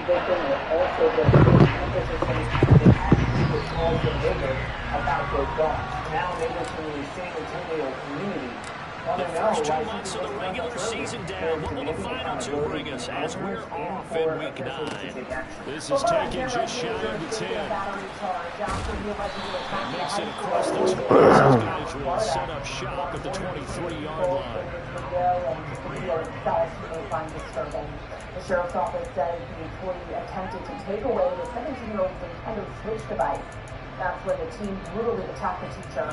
victim will also get paid. Officials say the attitude was also bigger about their dog. Now neighbors from the San Antonio community the first 2 months of the regular season down. What will the final 2 bring us as we're off in Week 9? This is taken just shy of the 10. And makes it across the 20 as his guys will set up shop at the 23-yard line. The sheriff's office says the employee attempted to take away the 17-year-old's Nintendo Switch device. That's when the team brutally attacked the teacher.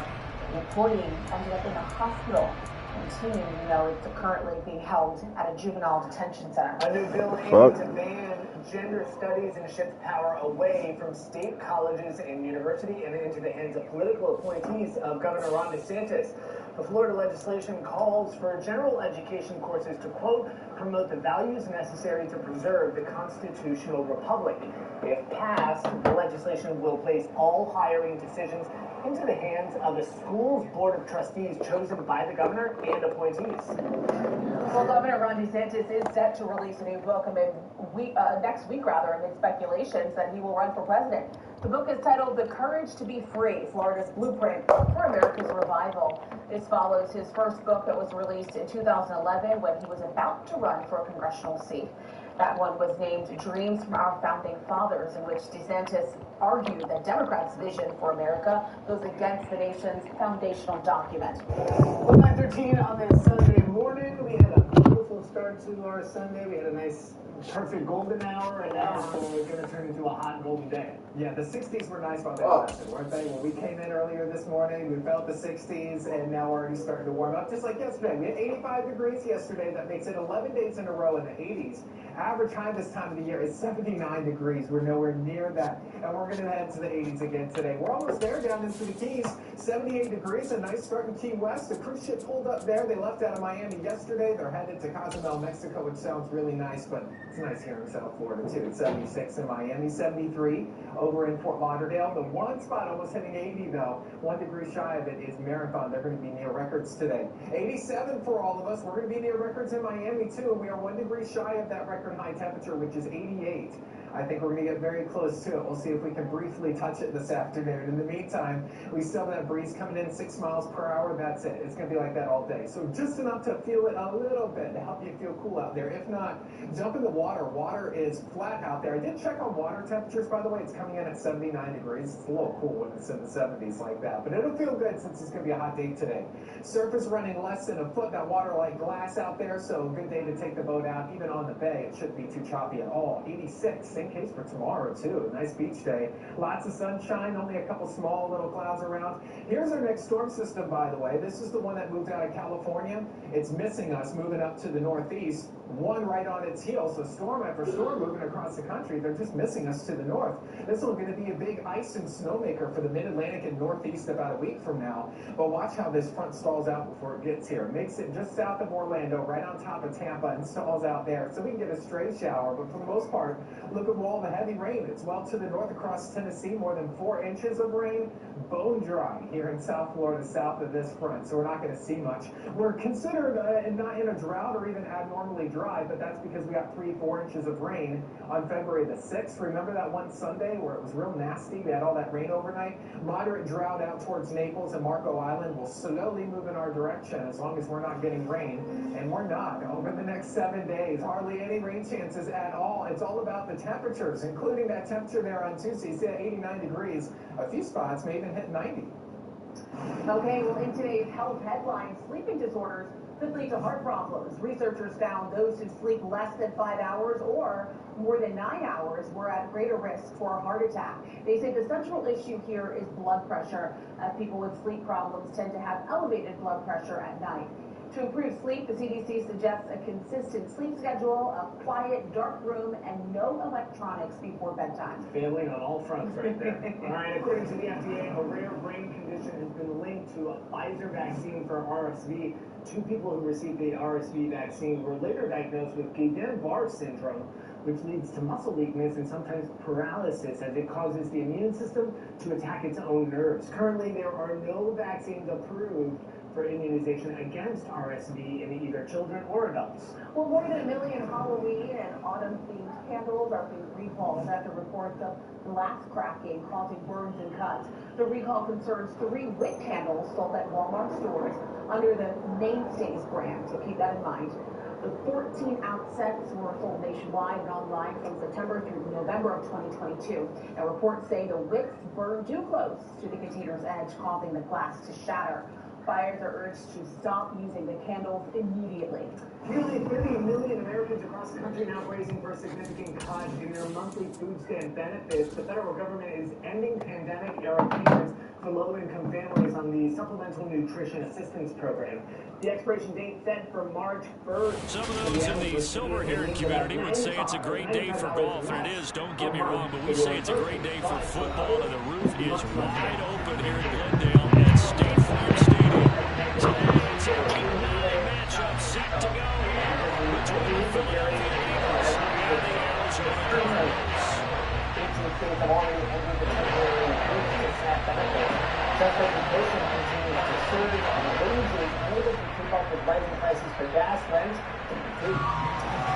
The employee ended up in the hospital. The team, is currently being held at a juvenile detention center. A new bill aims to ban gender studies and shift power away from state colleges and university and into the hands of political appointees of Governor Ron DeSantis. The Florida legislation calls for general education courses to, quote, promote the values necessary to preserve the constitutional republic. If passed, the legislation will place all hiring decisions into the hands of the school's board of trustees chosen by the governor and appointees. Well, Governor Ron DeSantis is set to release a new book next week, amid speculations that he will run for president. The book is titled The Courage to Be Free, Florida's Blueprint for America's Revival. This follows his first book that was released in 2011 when he was about to run for a congressional seat. That one was named Dreams from Our Founding Fathers, in which DeSantis argued that Democrats' vision for America goes against the nation's foundational document. 9:13 on this Sunday morning. We had a beautiful start to our Sunday. We had a nice, perfect golden hour, and now we're going to turn into a hot golden day. Yeah, the 60s were nice while they lasted, weren't they? When we came in earlier this morning, we felt the 60s, and now we're already starting to warm up, just like yesterday. We had 85 degrees yesterday. That makes it 11 days in a row in the 80s. Average high this time of the year is 79 degrees. We're nowhere near that, and we're going to head to the 80s again today. We're almost there down into the Keys. 78 degrees, a nice start in Key West. The cruise ship pulled up there. They left out of Miami yesterday. They're headed to Cozumel, Mexico, which sounds really nice, but it's nice here in South Florida, too. It's 76 in Miami, 73 over in Fort Lauderdale. The one spot almost hitting 80, though, 1 degree shy of it is Marathon. They're going to be near records today. 87 for all of us. We're going to be near records in Miami, too, and we are 1 degree shy of that record high temperature, which is 88. I think we're going to get very close to it. We'll see if we can briefly touch it this afternoon. In the meantime, we still have that breeze coming in 6 miles per hour. That's it. It's going to be like that all day. So just enough to feel it a little bit to help you feel cool out there. If not, jump in the water. Water is flat out there. I did check on water temperatures, by the way. It's coming in at 79 degrees. It's a little cool when it's in the 70s like that. But it'll feel good since it's going to be a hot day today. Surface running less than a foot. That water like glass out there. So a good day to take the boat out. Even on the bay, it shouldn't be too choppy at all. 86. Same case for tomorrow, too. Nice beach day. Lots of sunshine. Only a couple small little clouds around. Here's our next storm system, by the way. This is the one that moved out of California. It's missing us, moving up to the northeast. One right on its heels. So storm after storm moving across the country. They're just missing us to the north. This is going to be a big ice and snowmaker for the mid-Atlantic and northeast about a week from now. But watch how this front stalls out before it gets here. Makes it just south of Orlando, right on top of Tampa, and stalls out there. So we can get a stray shower. But for the most part, look at all the heavy rain. It's well to the north across Tennessee, more than 4 inches of rain. Bone dry here in South Florida, south of this front. So we're not going to see much. We're considered not in a drought or even abnormally dry, but that's because we got 3-4 inches of rain on February the 6th. Remember that one Sunday where it was real nasty? We had all that rain overnight. Moderate drought out towards Naples and Marco Island will slowly move in our direction as long as we're not getting rain. And we're not. Over the next 7 days, hardly any rain chances at all. It's all about the temperatures, including that temperature there on Tuesday. You see at 89 degrees. A few spots may even hit 90. Okay, well, in today's health headlines, sleeping disorders could lead to heart problems. Researchers found those who sleep less than 5 hours or more than 9 hours were at greater risk for a heart attack. They say the central issue here is blood pressure. People with sleep problems tend to have elevated blood pressure at night. To improve sleep, the CDC suggests a consistent sleep schedule, a quiet, dark room, and no electronics before bedtime. Failing on all fronts right there. All right, according to the FDA, a rare brain condition has been linked to a Pfizer vaccine for RSV. 2 people who received the RSV vaccine were later diagnosed with Guillain-Barré syndrome, which leads to muscle weakness and sometimes paralysis as it causes the immune system to attack its own nerves. Currently, there are no vaccines approved for immunization against RSV in either children or adults. Well, more than 1 million Halloween and autumn-themed candles are being recalled after reports of glass cracking causing burns and cuts. The recall concerns 3 wick candles sold at Walmart stores under the Mainstays brand, so keep that in mind. The 14-ounce sets were sold nationwide and online from September through November of 2022. And reports say the wicks burned too close to the container's edge, causing the glass to shatter. Buyers are urged to stop using the candles immediately. Nearly 30 million Americans across the country now bracing for a significant cut in their monthly food stamp benefits. The federal government is ending pandemic-era payments for low-income families on the Supplemental Nutrition Assistance Program. The expiration date set for March 1st. Some of those in the silver-haired community would say it's a great day for golf, and it is, don't get me wrong, but we say it's a great day for football, and the roof is wide open here in Glendale at State Farm Stadium. Today, it's a Week 9 matchup set to go here between the Philadelphia Eagles and the Arizona Cardinals. 18 states have already entered the temporary increase in SNAP benefits. Just as inflation continues to surge and wages unable to keep up with rising prices for gas, rent, and food.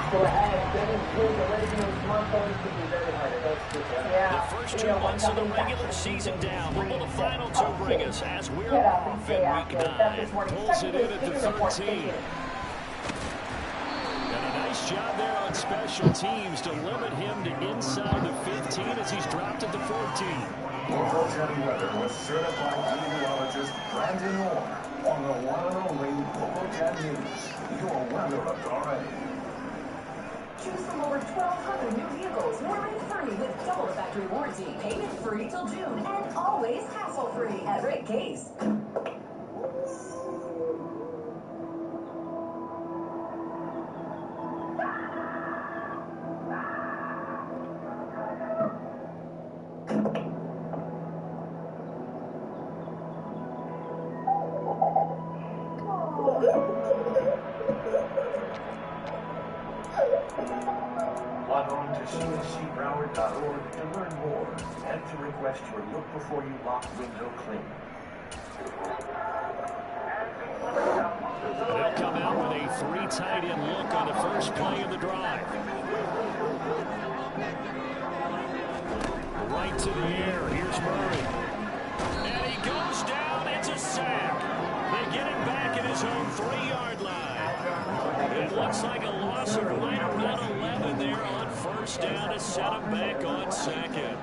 Still ahead, getting through the original smartphones could be very hard. The first 2 months of the regular season down. What will the final 2 bring us as we're off in Week 9? Pulls it in at the 13. And a nice job there on special teams to limit him to inside the 15 as he's dropped it to 14. Local 10 weather was certified meteorologist Brandon Orr on the one and only Local 10 News. Your weather authority. Choose from over 1,200 new vehicles, Norman free with double the factory warranty, payment free till June, and always hassle-free at Rick Case. Log on to cscbroward.org to learn more and to request your look before you lock window clean. They'll come out with a 3 tight end look on the first play of the drive. Right to the air. Here's Murray. And he goes down. It's a sack. They get him back at his own 3-yard line. It looks like a loss of right around 11 there on first down to set him back on second.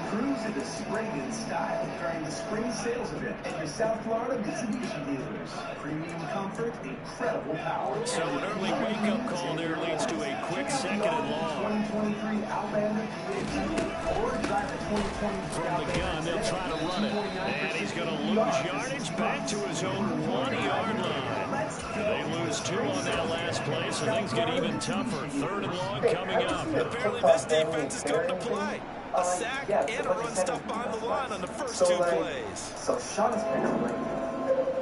Cruise into spring in style during the spring sales event at your South Florida Mitsubishi dealers. Premium comfort, incredible power. So an early wake-up call there leads to a quick second and long. 2023 Outlander or drive the 2023 From the gun, they'll try to run it. And he's going to lose yardage back to his own 1-yard line. They lose 2 on that last play, so things get even tougher. 3rd and long coming up. Apparently this defense is going to play. A sack and a run stuff behind the line on the first 2 plays. So Sean is like,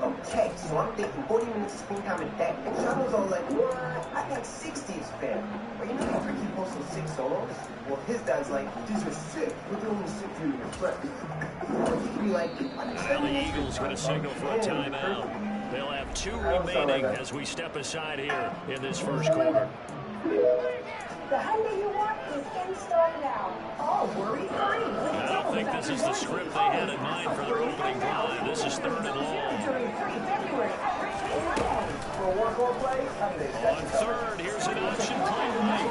okay, so I'm thinking 40 minutes of screen time and that. And Sean was all like, what? I think 60 is fair. But you know how Ricky posted 6 solos? Well, his dad's like, these are sick, but they're only sick for you to reflect. He'd be like, Well, the Eagles going to signal for a timeout. They'll have 2 remaining as we step aside here in this first quarter. The Hyundai you want is in store now. All worry-free. I don't think this is the script they had in mind for their opening drive. This is 3rd and long. During 3 February at Richmond Hyundai. For a work or play, Hyundai. On 3rd, here's an option play right.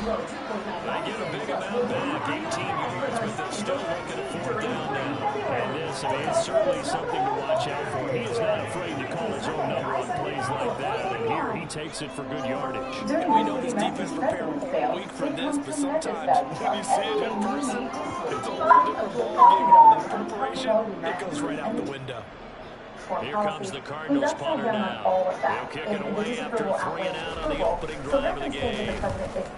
They get a big amount back, 18 yards, but they're still looking at 4th down now. And this, I mean, it's certainly something to watch out for. He is not afraid to call his own number on plays like that. And here he takes it for good yardage. We know this defense prepared all week for this, but sometimes when you see it in person, it's a whole different ballgame. The preparation, it goes right out the window. Here comes the Cardinals punter now. They'll kick it away after 3 and out on the opening drive of the game.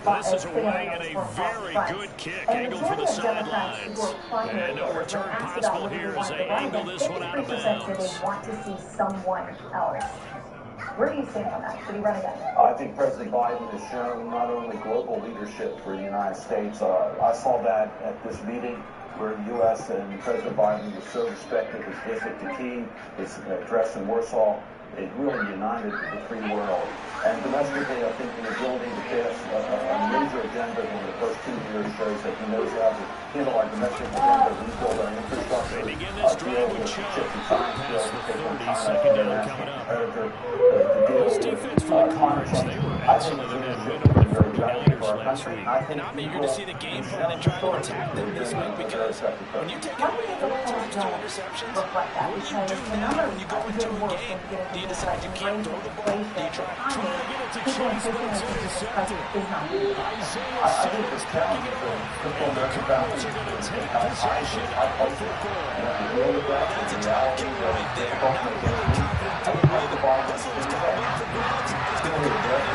This is away and a very good kick angled for the sidelines. And no return possible here as they angle this one out of bounds. They want to see someone else. Where do you stand on that? Should he run again? I think President Biden has shown not only global leadership for the United States. I saw that at this meeting where the U.S. and President Biden was so respected. His visit to Kyiv, his address in Warsaw, it really united the free world. And domestically, I think the ability to pass a major agenda in the first 2 years shows that he knows how to handle our domestic agenda, rebuild our infrastructure, deal with chip and science bills, take on China, international competitor, to deal with climate change. I think the leadership has been very valuable for our country. And I'm eager to see the game plan and try to attack them this week, because when you take away 4 times 2 interceptions, what do you do now when you go into a game? Do you decide you can't throw the ball? Do you try to get it to Chase, but it's intercepted? Isaiah Simmons picking it up. And the Cardinals are going to take possession of the football. That's a talking right there. Not really confident to the way the Whistles come off the ground. It's going to be a very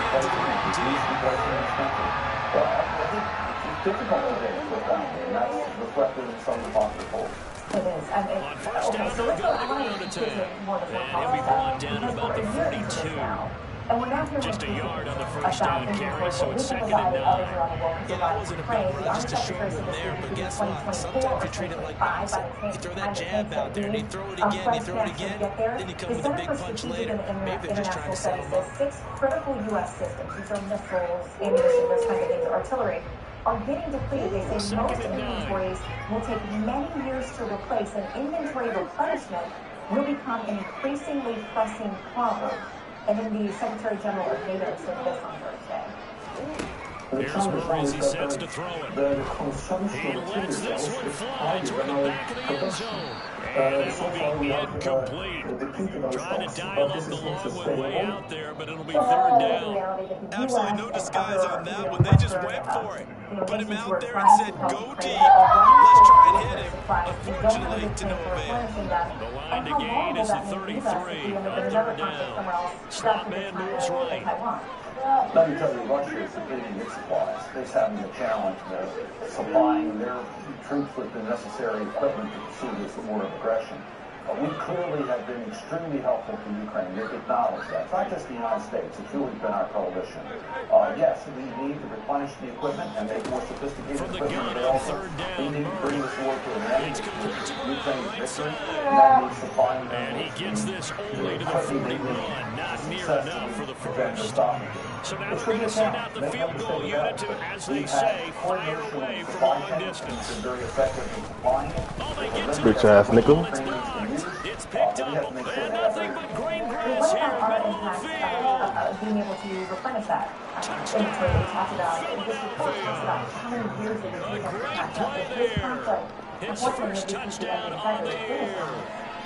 well, I think it's difficult today to put down, and that's reflected in some of the box reports. It is. I mean, On first down, they're going to attack. And he'll be brought down at about the 42. Just a yard on the first down carry, so it's 2nd and 9. Yeah, that wasn't a big run, just a short one there. But guess what? Sometimes you treat it like boxing. You throw that jab out there, and you throw it again, then you come with a big punch later. Maybe they're just trying to set him up. 6 critical U.S. systems, these are missiles, ammunition, those kind of things, artillery, are getting depleted. They say most inventories will take many years to replace, and inventory replenishment will become an increasingly pressing problem. And then the Secretary General of NATO said this on Thursday. Here's Murray as he sets to throw it. He lets this one fly toward the back of the end zone. And it will be incomplete. Trying to dial up the long one way out there, but it'll be 3rd down. Absolutely no disguise on that one. They just went for it. Put him out there and said, go deep. Let's try and hit him. Unfortunately, to no avail. The line to gain is the 33 on 3rd down. Stop man moves right. Let me tell you, Russia is depleting its supplies. It's having a challenge supplying their troops with the necessary equipment to pursue this war of aggression. We clearly have been extremely helpful to Ukraine. They acknowledge that. It's not just the United States. It's really been our coalition. Yes, we need to replenish the equipment and make more sophisticated equipment. But also, we need to bring this war to an end. Ukraine's victory. And that means supplying them. And he gets this only to the 41. Not near enough for the first. So now we're going to send out the field goal unit to, as they say, fire away from long distance. Oh, they get to Rich ass nickel. It's blocked. It's picked up. And nothing but green grass here in the middle of the field. Being able to replenish that. Inventory we talked about. This report talks about how many years it is taking to catch up. This conflict, His first touchdown on the year.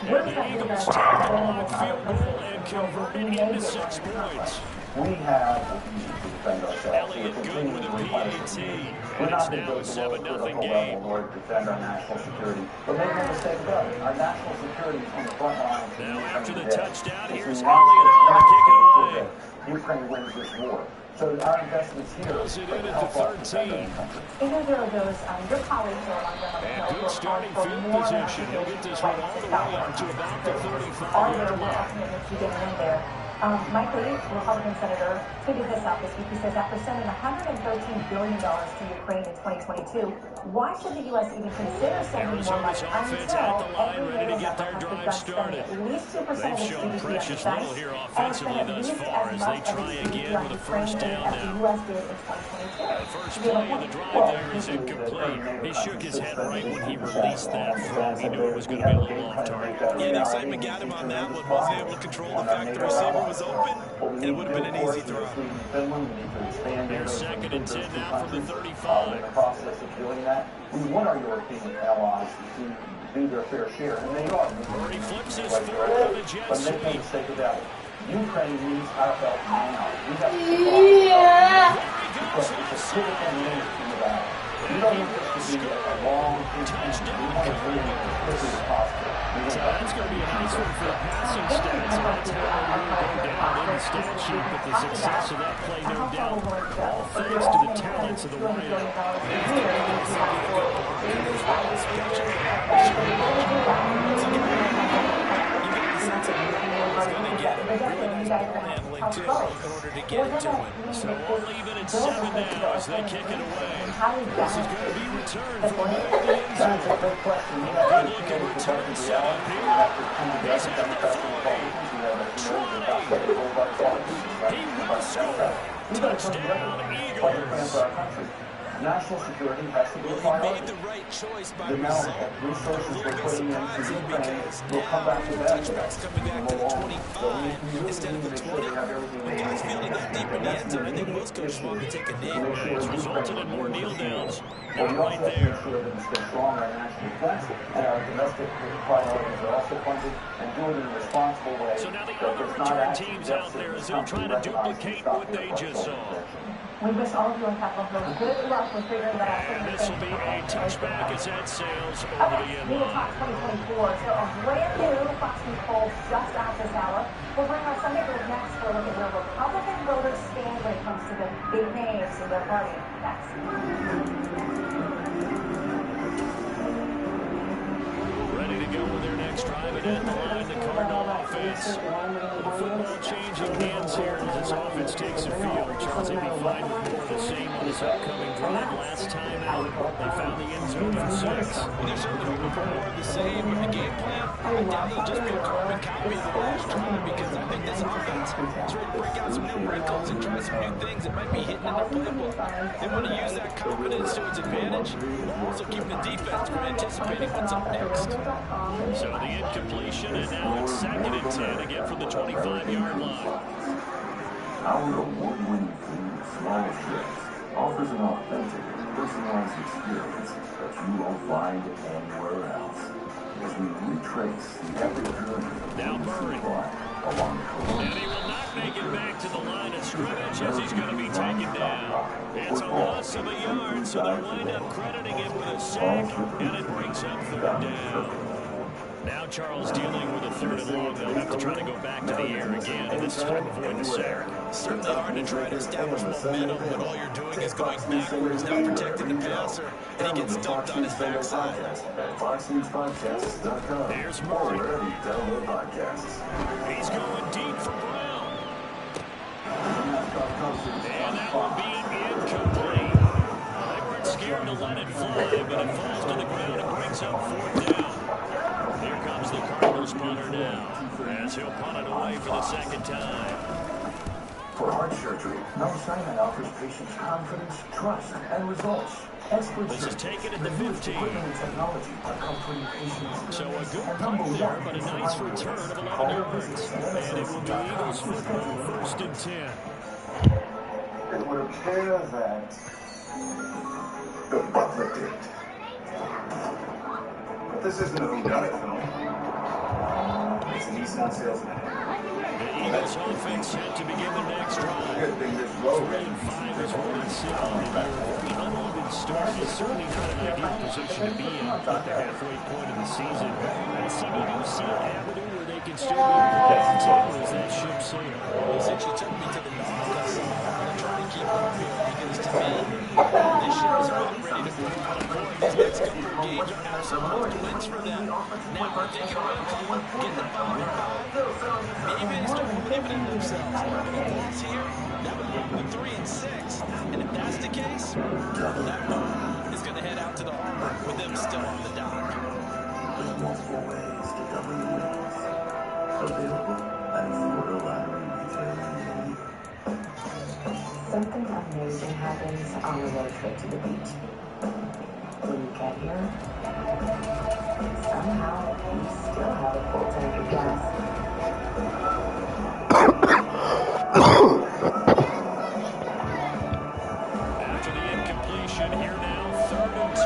What And does the that mean Eagles about take a long field goal and convert it into 6 points. We have what we need to defend ourselves. Elliott Good with a PAT. We're And not it's going to now go a to the 7-0 level game. in order to defend our national security. But make no mistake about it, our national security is on the front line. Now after the touchdown, here's Elliott to kick it away. Ukraine wins this war. So our investments here Pulls it in at the 13. there are those, your colleagues are among them. And good starting field position. He'll get this one all the way up to about the 35-yard line. Mike Lee, Republican senator, tweeted this out this week. He says, after sending $113 billion to Ukraine in 2022, why should the U.S. even consider sending more money Offense at the line, ready to get their drive started. They've shown precious little here offensively thus far as they try again with a first down now. The first play of the drive there is incomplete. He shook his head right when he released that throw. He knew it was going to be a little off target. Yeah, the excitement got him on that one. Wasn't able to control the fact the receiver was open, and it would have been an easy throw. They're 2nd and 10 now from the 35. In the process of doing that, we want our European allies to do their fair share, and they are. Murray flips his forward on the jet But make no sweep. mistake about it. Ukraine needs our help now. We have to supply because it's a critical need in the battle. We don't want this to be a long touchdown. We want to bring it as quickly as possible. So that's going to be a nice one for the passing stats. A lot of talent will go down in the stat sheet, but the success of that play, no doubt, all thanks to the talents of the wideout. ball handling, too, in order to get it to win. So we'll leave it at 7 now as they kick it away. This is going to be returned from the end zone. A good looking return set up here. He's at the 40. He will score. Touchdown, Eagles. National security has to be a priority. He made the right choice by The amount of resources we're putting into Ukraine will come back to that. touchbacks coming back to the 25 instead of the 20. When guys feeling that deep in the end zone, I think most coaches want to take a knee. It's resulted in more kneel downs. Well, we Right also have to there. ensure that we stay strong on our national defense and our domestic priorities are also funded and do it in a responsible way. So now the other return teams out there as they'll try to duplicate what they just saw. We wish all of you on Capitol Hill good luck with figuring that out. And this will be a touchback as that sails over the end We will line. talk 2024. So a brand new Fox News poll just out this hour. We'll bring our Sunday Group next for a look at where Republican voters stand when it comes to the big names in their party. Next. Ready to go with their next drive and at the line, the Cardinal offense. The football changing hands here as this offense takes the field. Charles, they'd be fine with more of the same on this upcoming drive. Last time out, they found the end zone for 6. And they're certainly hoping for more of the same, but the game plan, I doubt it'll just be a carbon copy of the last drive, because I think this offense is ready to break out some new wrinkles and try some new things that might be hidden in their playbook. They want to use that confidence to its advantage, while also keeping the defense from anticipating what's up next. So the incompletion, and now it's 2nd and 10 again from the 25-yard line. Our award-winning food, Small Chefs, offers an authentic, personalized experience that you won't find anywhere else. As we retrace the epic journey of Now Murray. along the coast. And he will not make it back to the line of scrimmage as he's going to be taken down. It's a loss of a yard, so they wind up crediting him with a sack, and it brings up 3rd down. Now Charles dealing with a 3rd and long. They'll have to try to go back to the air again, and this time avoid the sack. Certainly hard to try to establish momentum when all you're doing is going backwards, not protecting the passer, and he gets dumped on his backside. At FoxNewsPodcasts.com. Here's or Murray. wherever you download podcasts. He's going deep for Brown. And that will be incomplete. They weren't scared to let it fly, but it falls to the ground and brings up 4th down. Here comes the Cardinals punter now, as he'll punt it away for the 2nd time. For heart surgery, Mount Sinai offers patients confidence, trust, and results. Expert This is taken at the 15. equipment and technology are comforting patients. So a good punt there, but a nice return of 11 yards. And it will be Eagles football, 1st and 10. It would appear that the butler did. But this isn't a whodunit film. It's a Nissan salesman. The Eagles offense set to begin the next drive. Good thing this road 3 and 5 is what it's seen on the very uneven start. It's certainly not an ideal position to be in at the halfway point of the season. And CBU see an avenue where they can still be competitive as that ship sails. Well, since you took me to the dogs, I'm going to try to keep up here, because to me, this ship is about ready to break. These next couple of games are absolute wins for them. Now they're thinking about getting the ball in maybe they start limiting themselves. Loss here, that would move them to 3 and 6. And if that's the case, that one is going to head out to the harbor with them still on the dock. There's multiple ways to double your wins. Available at Florida Lottery Retailing. Something amazing happens on a road trip to the beach. When you get here, somehow you still have a full tank of gas. After the incompletion, here now, 3rd and 2.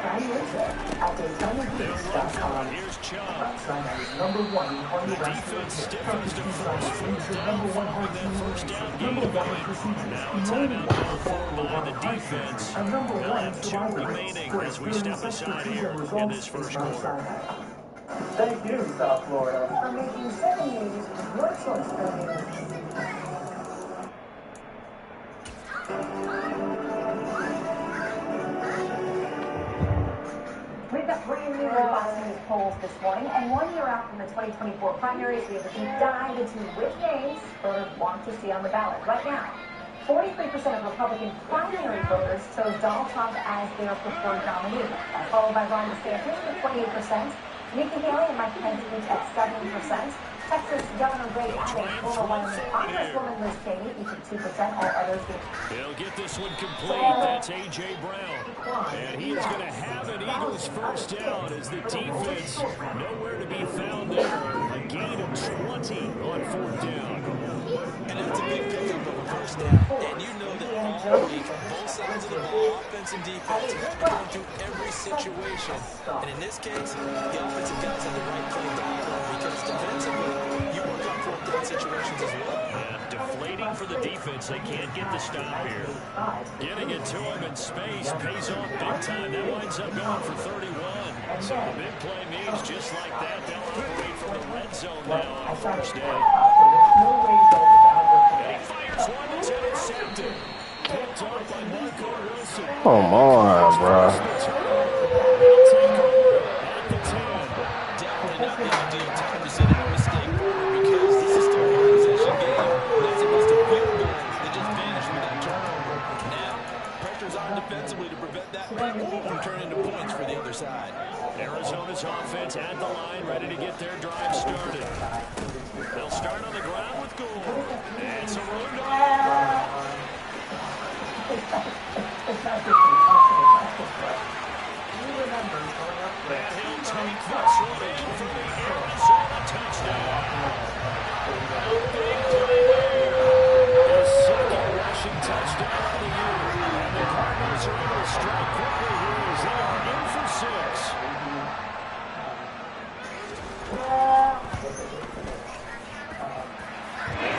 Brian Winter at DaytonaBeach.com. Here's Chubb. #1 The defense stiffens to force 4th down following that 1st down gain. Now a timeout called by the defense. They'll have 2 remaining as we step aside here in this 1st quarter. Thank you, South Florida. For making 70s your choice for music. We've got brand new polls this morning, and 1 year out from the 2024 primaries, we have a deep dive into which names voters want to see on the ballot. Right now, 43% of Republican primary voters chose Donald Trump as their preferred nominee, followed by Ron DeSantis with 28%, Nikki Haley and Mike Pence each at 7%, Texas Governor Ray Adams, former Wyoming Congresswoman Liz Cheney, each at 2%, all others He'll get this one complete. That's A.J. Brown. And he is going to have an Eagles first down as the defense nowhere to be found there. A gain of 20 on fourth down. And that's a big pickup of a first down. And you know that all week, both sides of the ball, offense and defense, are going through every situation. And in this case, the offensive guys have the right play dialogue because defensively, you work on fourth down situations as well. Deflating for the defense. They can't get the stop here. Getting it to him in space pays off big time. That winds up going for 31. So the big play means just like that, they'll operate from the red zone now on first down. And he fires one that's intercepted. Picked up by Marco Wilson. Come on, bro. They'll take over at the 10. Definitely not the ideal time to see that mistake because this is still a possession game. That's at least a field goal that just vanished with that turnover. Now, pressure's on defensively to prevent that from turning into points for the other side. Arizona's offense at the line, ready to get their drive started. They'll start on the ground with Gould. And Cerundo. And he'll take this one in for the Arizona touchdown. A big play there. His second rushing touchdown of the year. And the Cardinals are able to strike quickly here as they are in for 6.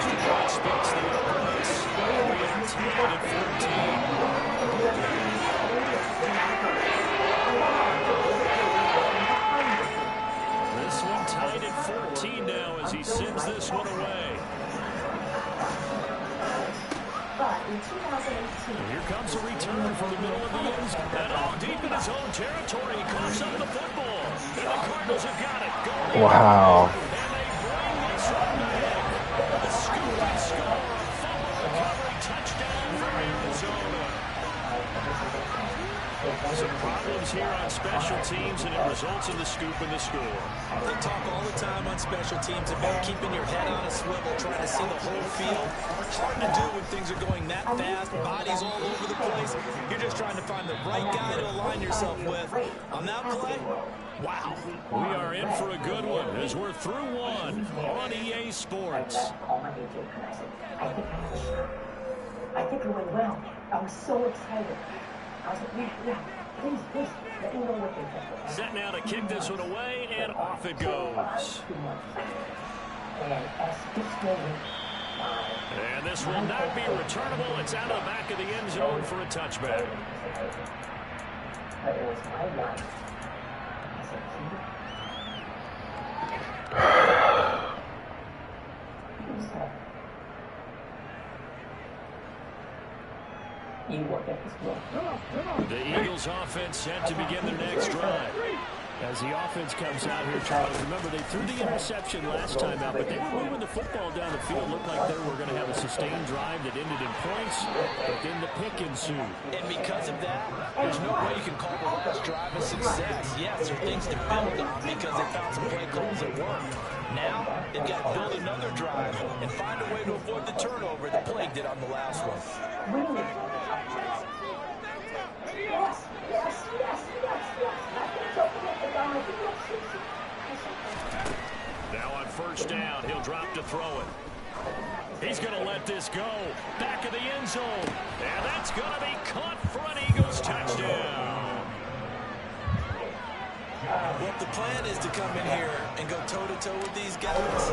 Detroit splits the uprights. We are tied at 14. This one tied at 14 now as he sends this one away. And here comes a return from the middle of the end zone. And all deep in his own territory, he coughs up the football. And the Cardinals have got it. Wow. And they bring this one back. A scoop and score. A fumble recovery touchdown for Arizona. Some problems here on special teams, and it results in the scoop and the score. They talk all the time on special teams about keeping your head on a swivel, trying to see the whole field. Hard to do when things are going that fast, bodies all over the place. You're just trying to find the right guy to align yourself with. On that play, wow. We are in for a good one as we're through one on EA Sports. I think it went well. I was so excited. I was like, yeah, please, let me know what they think. Set now to kick this one away, and off it goes. And this will not be returnable. It's out of the back of the end zone for a touchback. But it was my line. I said, you work at this work. The Eagles offense set to begin their next drive. As the offense comes out here, Charles, remember they threw the interception last time out, but they were moving the football down the field. Looked like they were going to have a sustained drive that ended in points, but then the pick ensued. And because of that, there's no way you can call the last drive a success. Yes, there are things to build on because they found some play calls that worked. Now, they've got to build another drive and find a way to avoid the turnover that plagued it on the last one. Now on first down, he'll drop to throw it. He's going to let this go. Back of the end zone. And that's going to be caught for an Eagles touchdown. Well, if the plan is to come in here and go toe-to-toe with these guys,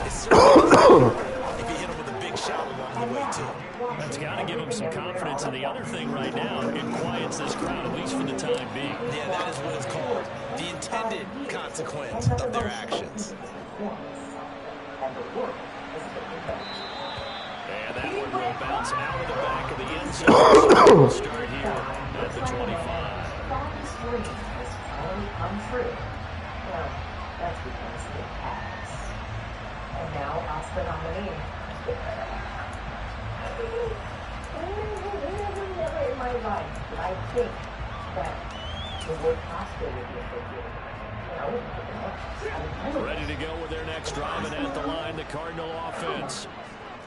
it's certainly if you hit them with a big shot along the way, too. That's got to give them some confidence. And the other thing right now, it quiets this crowd, at least for the time being. Yeah, that is what it's called. The intended consequence of their actions. And that one will bounce out of the back of the end zone. We'll start here at the 25. No, that's because it has. And now Oscar nominee. Never in my life did I think that the word Oscar would be associated. Ready to go with their next drive, and at the line, the Cardinal offense.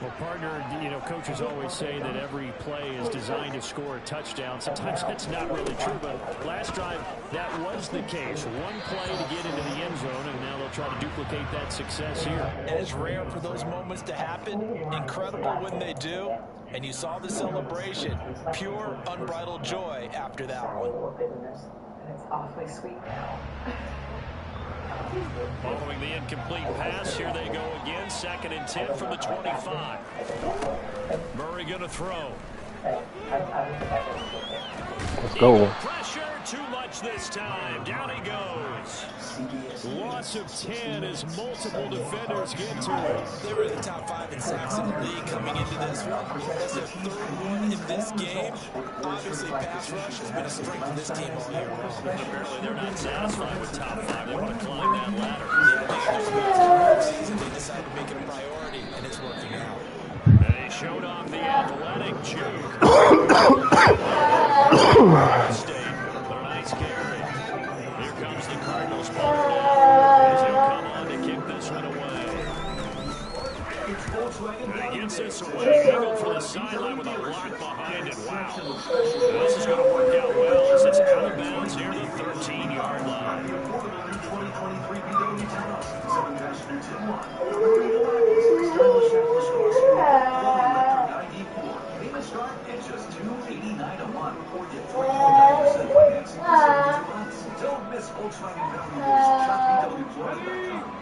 Well, partner, coaches always say that every play is designed to score a touchdown. Sometimes that's not really true, but last drive, that was the case. One play to get into the end zone, and now they'll try to duplicate that success here. And it's rare for those moments to happen. Incredible when they do. And you saw the celebration. Pure, unbridled joy after that one. And it's awfully sweet now. Following the incomplete pass, here they go again. 2nd and 10 from the 25. Murray going to throw. Let's go. Pressure too much this time. Down he goes. Loss of 10 as multiple defenders get to it. They were in the top 5 in sacks in the league coming into this one. That's their 3rd one in this game. Obviously, pass rush has been a strength of this team all year long. Apparently, they're not satisfied with top 5. They want to climb that ladder. Yeah, they just season. They decided to make it a priority, and it's working out. They showed off the athletic juke. State, but a nice carry. Here comes the Cardinals ball now. As he'll come on to kick this one away. And he gets this away. Eagle for the sideline with a block behind it. Wow. This is going to work out well as it's out of bounds near the 13-yard line.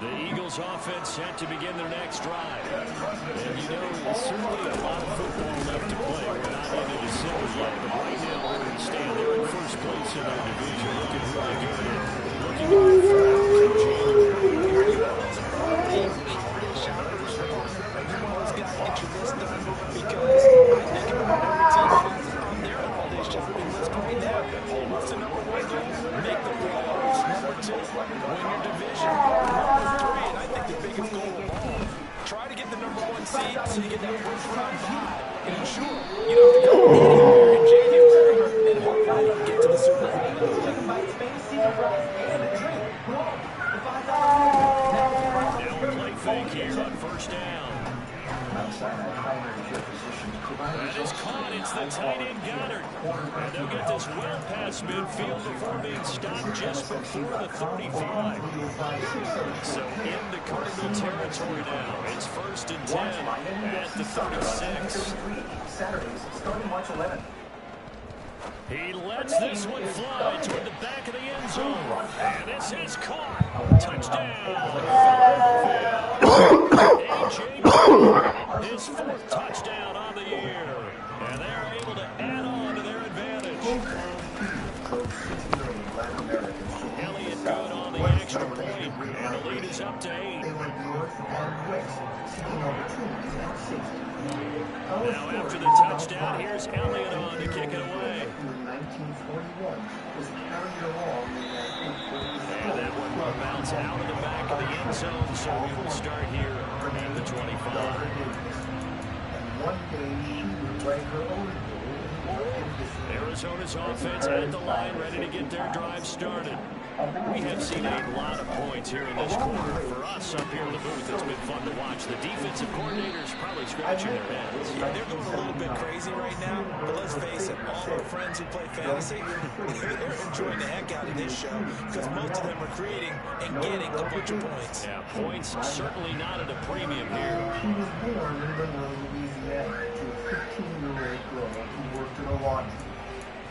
The Eagles offense set to begin their next drive. And there's certainly a lot of football left to play. We're not into December yet, but right now where we stand, they're in first place in their division, looking really good. Looking to move forward to January. Try to get the number 1 seed so you get that first round bye. And ensure you don't have to go anywhere in January and hopefully get to the Super Bowl. Now a play fake here on first down. That is caught. It's the tight end Goddard. And they'll get this well past midfield before being stopped just before the 35. So into Cardinal territory now. It's 1st and 10 at the 36. Saturdays, starting March 11th. He lets this one fly toward the back of the end zone. And this is caught. Touchdown. A.J. his 4th touchdown on the year. And they're able to add on to their advantage. Elliott good on the extra point. And the lead is up to 8. Now after the touchdown, here's Elliott on to kick it away. And that one will bounce out of the back of the end zone, so we will start here at the 25. Arizona's offense at the line, ready to get their drive started. We have seen a lot of points here in this quarter. For us up here in the booth, it's been fun to watch. The defensive coordinators probably scratching their heads. Yeah, they're going a little bit crazy right now, but let's face it, all our friends who play fantasy, they're enjoying the heck out of this show because most of them are creating and getting a bunch of points. Yeah, points certainly not at a premium here. He was born in Monroe, Louisiana, to a 15-year-old girl who worked in a laundry.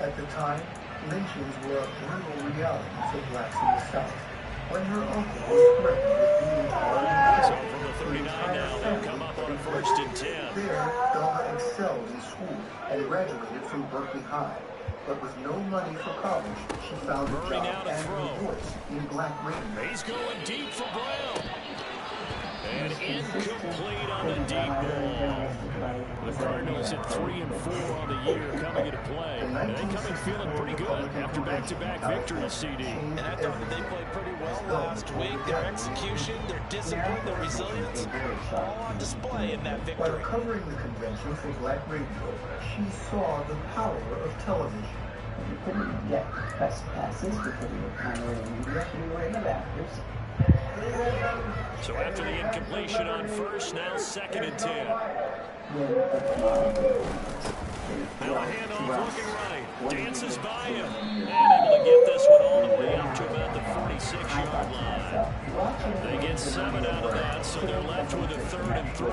At the time, lynchings were a brutal reality for blacks in the South. When her uncle was threatened with being hard. So from the 39 now, they'll come up on a 1st and 10. There, Donna excelled in school and graduated from Berkeley High. But with no money for college, she found a job and her voice in Black Radio. He's going deep for Brown. And incomplete on the deep ball. The Cardinals at 3-4 on the year coming into play. And they come in feeling pretty good after back back-to-back victories, CD. And I thought that they played pretty well last week. Their execution, their discipline, their resilience, all on display in that victory. While covering the convention for Black Radio, she saw the power of television. You couldn't get press passes because of the primary media. We were in the rafters. So after the incompletion on first, now 2nd and 10. Now a handoff looking right. Dances by him. And able to get this one all the way up to about the 46-yard line. They get 7 out of that, so they're left with a 3rd and 3.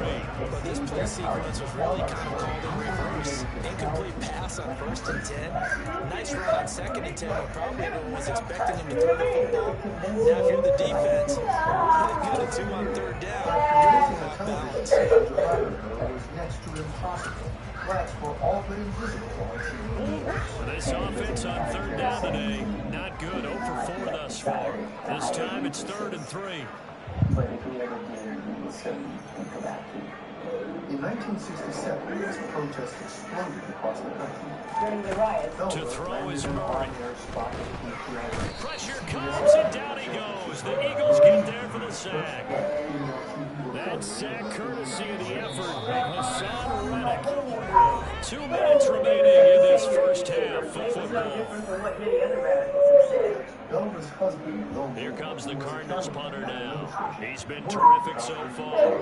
But this play sequence was really kind of called in reverse. Incomplete pass on 1st and 10. Nice run on 2nd and 10, but probably everyone was expecting him to throw the football. Now if you're the defense, they've got a 2 on 3rd down. You're off balance. Was next to impossible. Blacks were all but invisible on TV. This offense on 3rd down today, not good. 0 for 4 thus far. This time it's 3rd and 3. But if we ever did, we would certainly think about it. In 1967, as protests exploded across the country, During the riots, To throw is Murray. Pressure comes and down he goes. The Eagles get there for the sack. That sack courtesy of the effort of Hassan Reddick. 2 minutes remaining in this first half of football. Elvis husband, Here comes the Cardinals punter now. He's been terrific so far.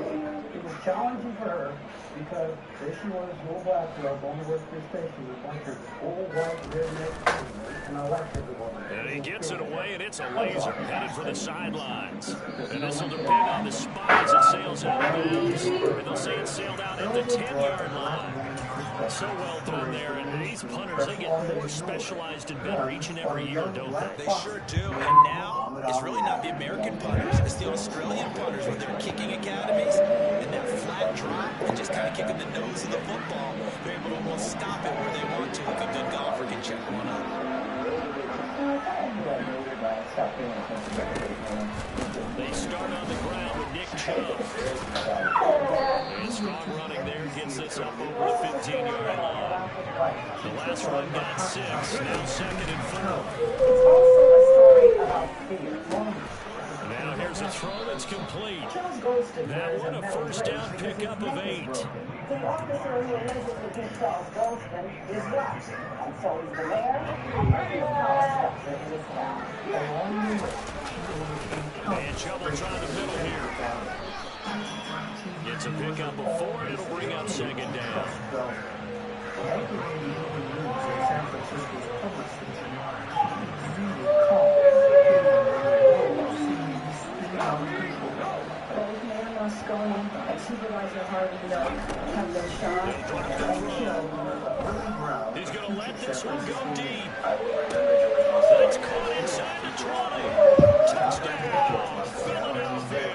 It was challenging for her because there she was, no black girl, going to work for the station with a bunch of old white redneck, and I liked everyone. And he gets it away, and it's a laser headed for the sidelines. And this will depend on the spot as it sails out of bounds. And they'll say it sailed out at the 10-yard line. So well done there, and these punters, they get more specialized and better each and every year, don't they? They sure do, and now it's really not the American punters, it's the Australian punters with their kicking academies and that flat drop and just kind of kicking the nose of the football. They're able to almost stop it where they want to. Like a good golfer can check one up. They start on the ground with Nick Chubb. And strong running there gets this up over the 15-yard line. The last run got 6, now 2nd and 4. It's also a story about fear. Now here's a throw that's complete. That one a first down pickup of 8. The officer who allegedly hit Charles Golston is black, and so is the mayor and the college in this town. And trouble trying the middle here. Gets a pickup of 4, and it'll bring up 2nd down. San Francisco's public station, Both Mayor Moscone and Supervisor Harvey Milk have been shot and killed. He's going to let this one go deep. That's caught inside the 20. Touchdown, Philadelphia.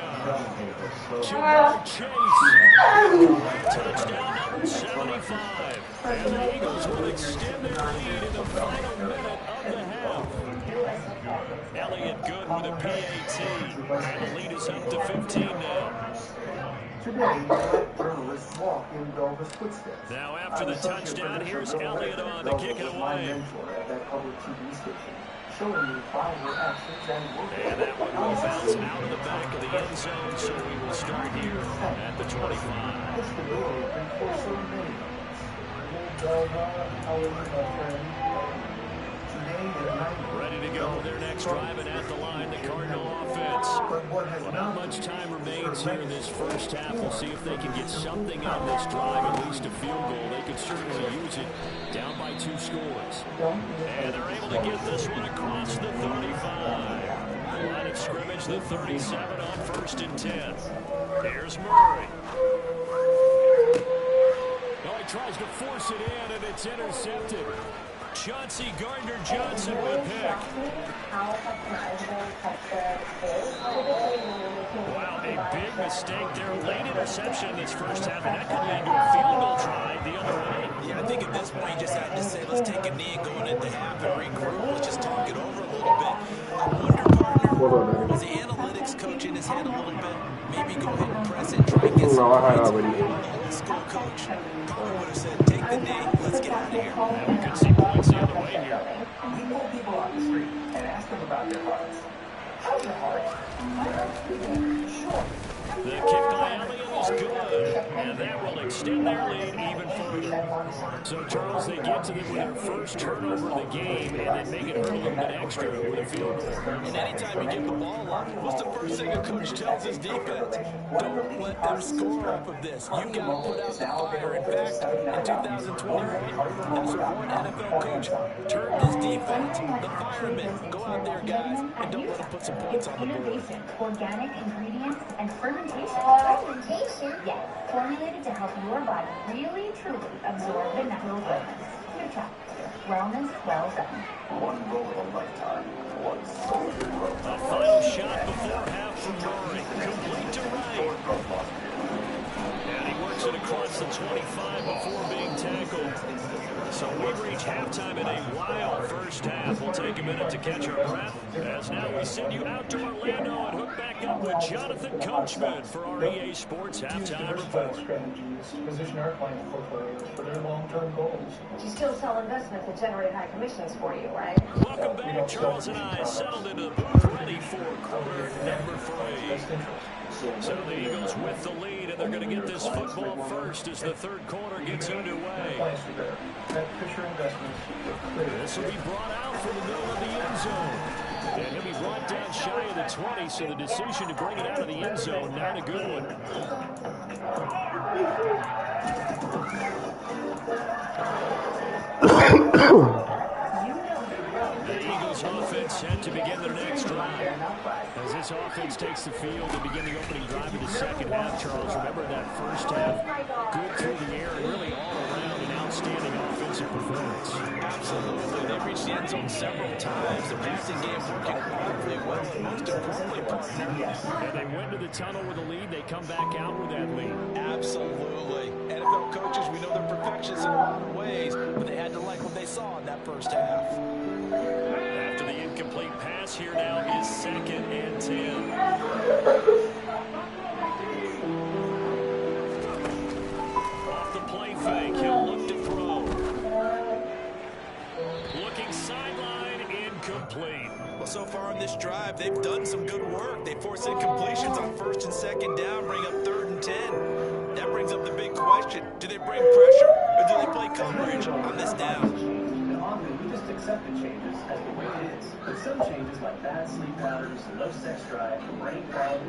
Jamar Chase. Touchdown number 75. And the Eagles will extend their lead in the final minute of the half. Elliott Good with a PAT. And the lead is up to 15 now. Today, black journalists walk in Elvis' footsteps. Now after the touchdown, here's Elliott on to kick it away. At that public TV station, showing me final actions and work. And that one will bounce out of the back of the end zone, so we will start here at the 25. It's the door open for so many. Ready to go their next drive, and at the line, the Cardinal offense. Well, not much time remains here in this first half. We'll see if they can get something on this drive, at least a field goal. They could certainly use it, down by 2 scores. And they're able to get this one across the 35. Line of scrimmage, the 37 on 1st and 10. Here's Murray. Oh, he tries to force it in, and it's intercepted. Chauncey Gardner-Johnson with pick. Wow, a big mistake there. Late interception in this first half, and that could lead to a field goal try the other way. Yeah, I think at this point you just had to say, let's take a knee and go into the half and regroup. Let's just talk it over a little bit. I wonder, partner, was the analytics coach in his head a little bit? Maybe go ahead and press it, try and get some points. Maybe the old school coach probably would have said, take the knee, let's get out of here. And we could see points the other way here. We pull people off the street and ask them about their hearts. How's your heart? My heart's beating. Sure. The kick by Elliott is good, and that will extend their lead even further. So, Charles, they get to them with their first turnover of the game, and then make it hurt a little bit extra with a field goal. And anytime you get the ball up, what's the first thing a coach tells his defense? Don't let them score off of this. You got to put out the fire. In fact, in 2021, there's one NFL coach turned his defense, the firemen. Go out there, guys, and don't let them put some points on the board. Organic ingredients and fermentation. Fermentation? Yes. Formulated to help your body really, truly absorb the natural goodness. Good job. Wellness well done. One roll of a lifetime. One soldier growth. A final shot before half from Murray. Complete to Wright. And he works it across the 25 before being tackled. So we reach halftime in a wild first half. We'll take a minute to catch our breath, as now we send you out to Orlando and hook back up with Jonathan Coachman for our EA Sports Halftime Report. Strategies to position our client portfolios for their long-term goals. You still sell investments that generate high commissions for you, right? Welcome back. Charles and I settled into the booth ready for quarter number 3. So the Eagles with the lead, and they're going to get this football first as the third quarter gets underway. This will be brought out from the middle of the end zone. And he'll be brought down shy of the 20, so the decision to bring it out of the end zone, not a good one. The Eagles offense set to begin their next drive. As this offense takes the field to begin the opening drive of the second half, Charles, remember that first half, good through the air and really all around an outstanding offensive performance. Absolutely. They reached the end zone several times. The passing game working wonderfully well. Most importantly, partner. And they went to the tunnel with a lead. They come back out with that lead. Absolutely. NFL coaches, we know they're perfectionists in a lot of ways, but they had to like what they saw in that first half. After the incomplete pass, here now is 2nd and 10. Off the play fake, he'll look to throw. Looking sideline, incomplete. Well, so far on this drive, they've done some good work. They force incompletions on 1st and 2nd down, bring up 3rd and 10. That brings up the big question. Do they bring pressure, or do they play coverage on this down? We just accept the changes as the way it is. But some changes like bad sleep patterns, low sex drive, brain fog,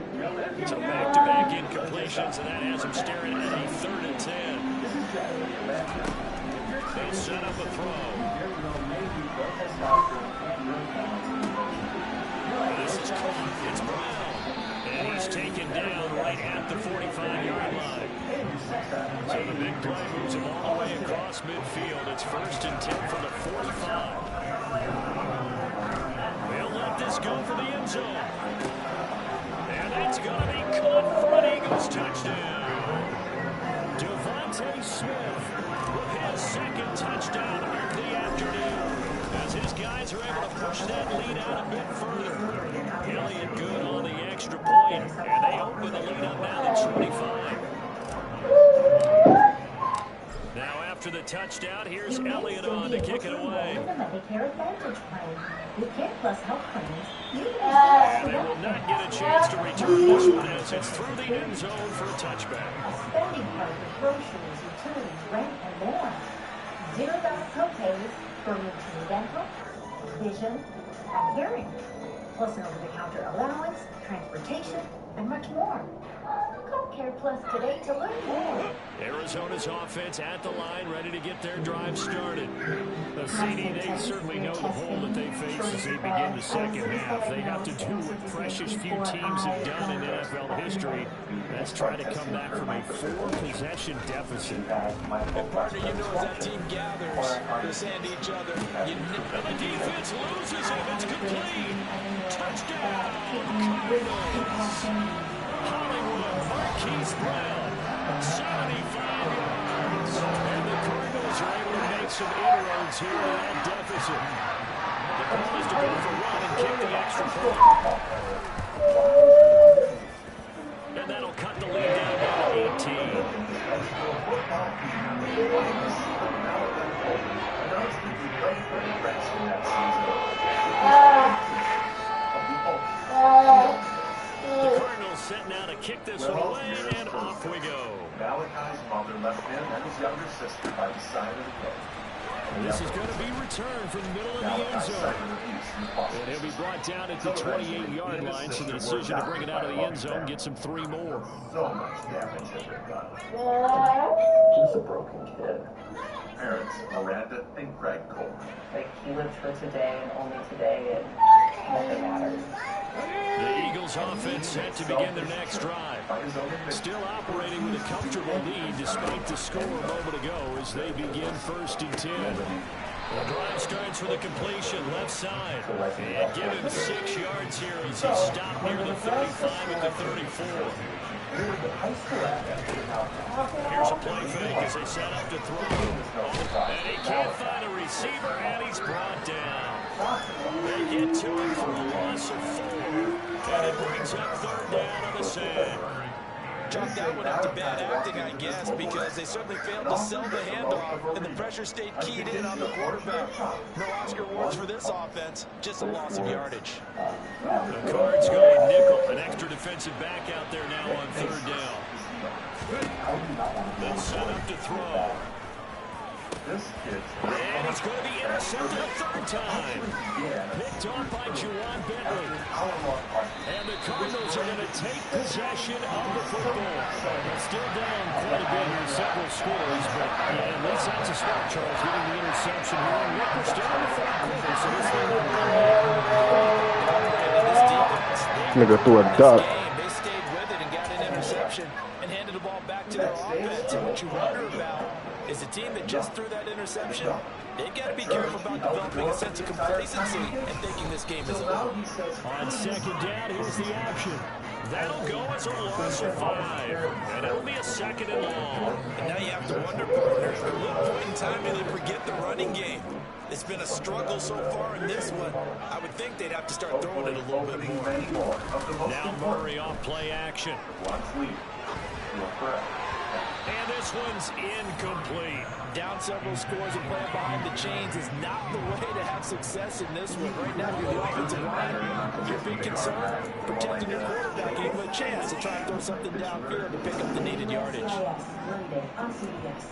So back-to-back incompletions, and that has him staring at a 3rd and 10. They'll set up a throw. This is caught. It's Brown. And he's taken down right at the 45-yard line. So the big play moves him all the way across midfield. It's 1st and 10 from the 45. They'll let this go for the end zone. And it's going to be caught for an Eagles touchdown. Devontae Smith with his 2nd touchdown of the afternoon. As his guys are able to push that lead out a bit further. Elliott good on the extra point, and they open the lead up now to 25. Now after the touchdown, here's Elliott on to kick it away. They will not get a chance to return this one as it's through the end zone for a touchback. Spending card for groceries, utilities, rent, and more. $0 copays for routine dental, vision, and hearing. Plus an over-the-counter allowance, transportation, and much more. Call Care Plus today to learn more. Arizona's offense at the line, ready to get their drive started. The CD, they certainly know the hole that they face as they begin the second half. They have to do what precious few teams have done in NFL history. That's try to come back from a 4-possession deficit. And partner, you know as that team gathers, they're saying to each other, you know. And the defense loses him. It's complete. Touchdown, Cardinals. Hollywood, Marquise Brown, 75 yards. And the Cardinals are able to make some inroads here in that deficit. The call is to go for one and kick the extra point. And that'll cut the lead down to 18. For the rest of that season, younger sister by the side of the road. This is going to be returned from the middle of the end zone. And he'll be brought down at the 28-yard line, so the decision to bring it out of the end zone gets him 3 more. So much damage has been done. He's a broken kid. Parents, Miranda and Greg Coleman. Like, he lived for today and only today, and nothing matters. The Eagles offense set to begin their next drive. Still operating with a comfortable lead despite the score a moment ago as they begin 1st and 10. The drive starts with a completion left side. And give him 6 yards here as he stopped near the 35 at the 34. Here's a play fake as they set up to throw. And he can't find a receiver, and he's brought down. They get to him for a loss of 4. And it brings up 3rd down on the sand. Chalk that one up to bad acting, I guess, because they certainly failed to sell the handoff, and the pressure stayed keyed in on the quarterback. No Oscar awards for this offense, just a loss of yardage. The Cards going nickel, an extra defensive back out there now on 3rd down. Then set up to throw. And he's going to be intercepted a 3rd time. Picked off by Juwan Bentley. And the Cardinals are going to take possession of the football. They're still down quite a bit here, several scores, but at least that's a start, Charles, getting the interception here. And look, we're still in the 3rd quarter, so this nigga threw a duck. They stayed with it and got an interception and handed the ball back to their offense. And what you wonder about is a team that just threw that interception, they've got to be careful about developing a sense of complacency and thinking this game is over. On 2nd down, here's the option. That'll go as a loss of 5. And it'll be a 2nd and long. And now you have to wonder, partner, at what point in time do they forget the running game? It's been a struggle so far in this one. I would think they'd have to start throwing it a little bit more. Now Murray off play action. And this one's incomplete. Down several scores and playing behind the chains is not the way to have success in this one. Right now, you're the offensive line. Your big concern, protecting your quarterback, gave him a chance to try and throw something downfield to pick up the needed yardage. Monday on CBS.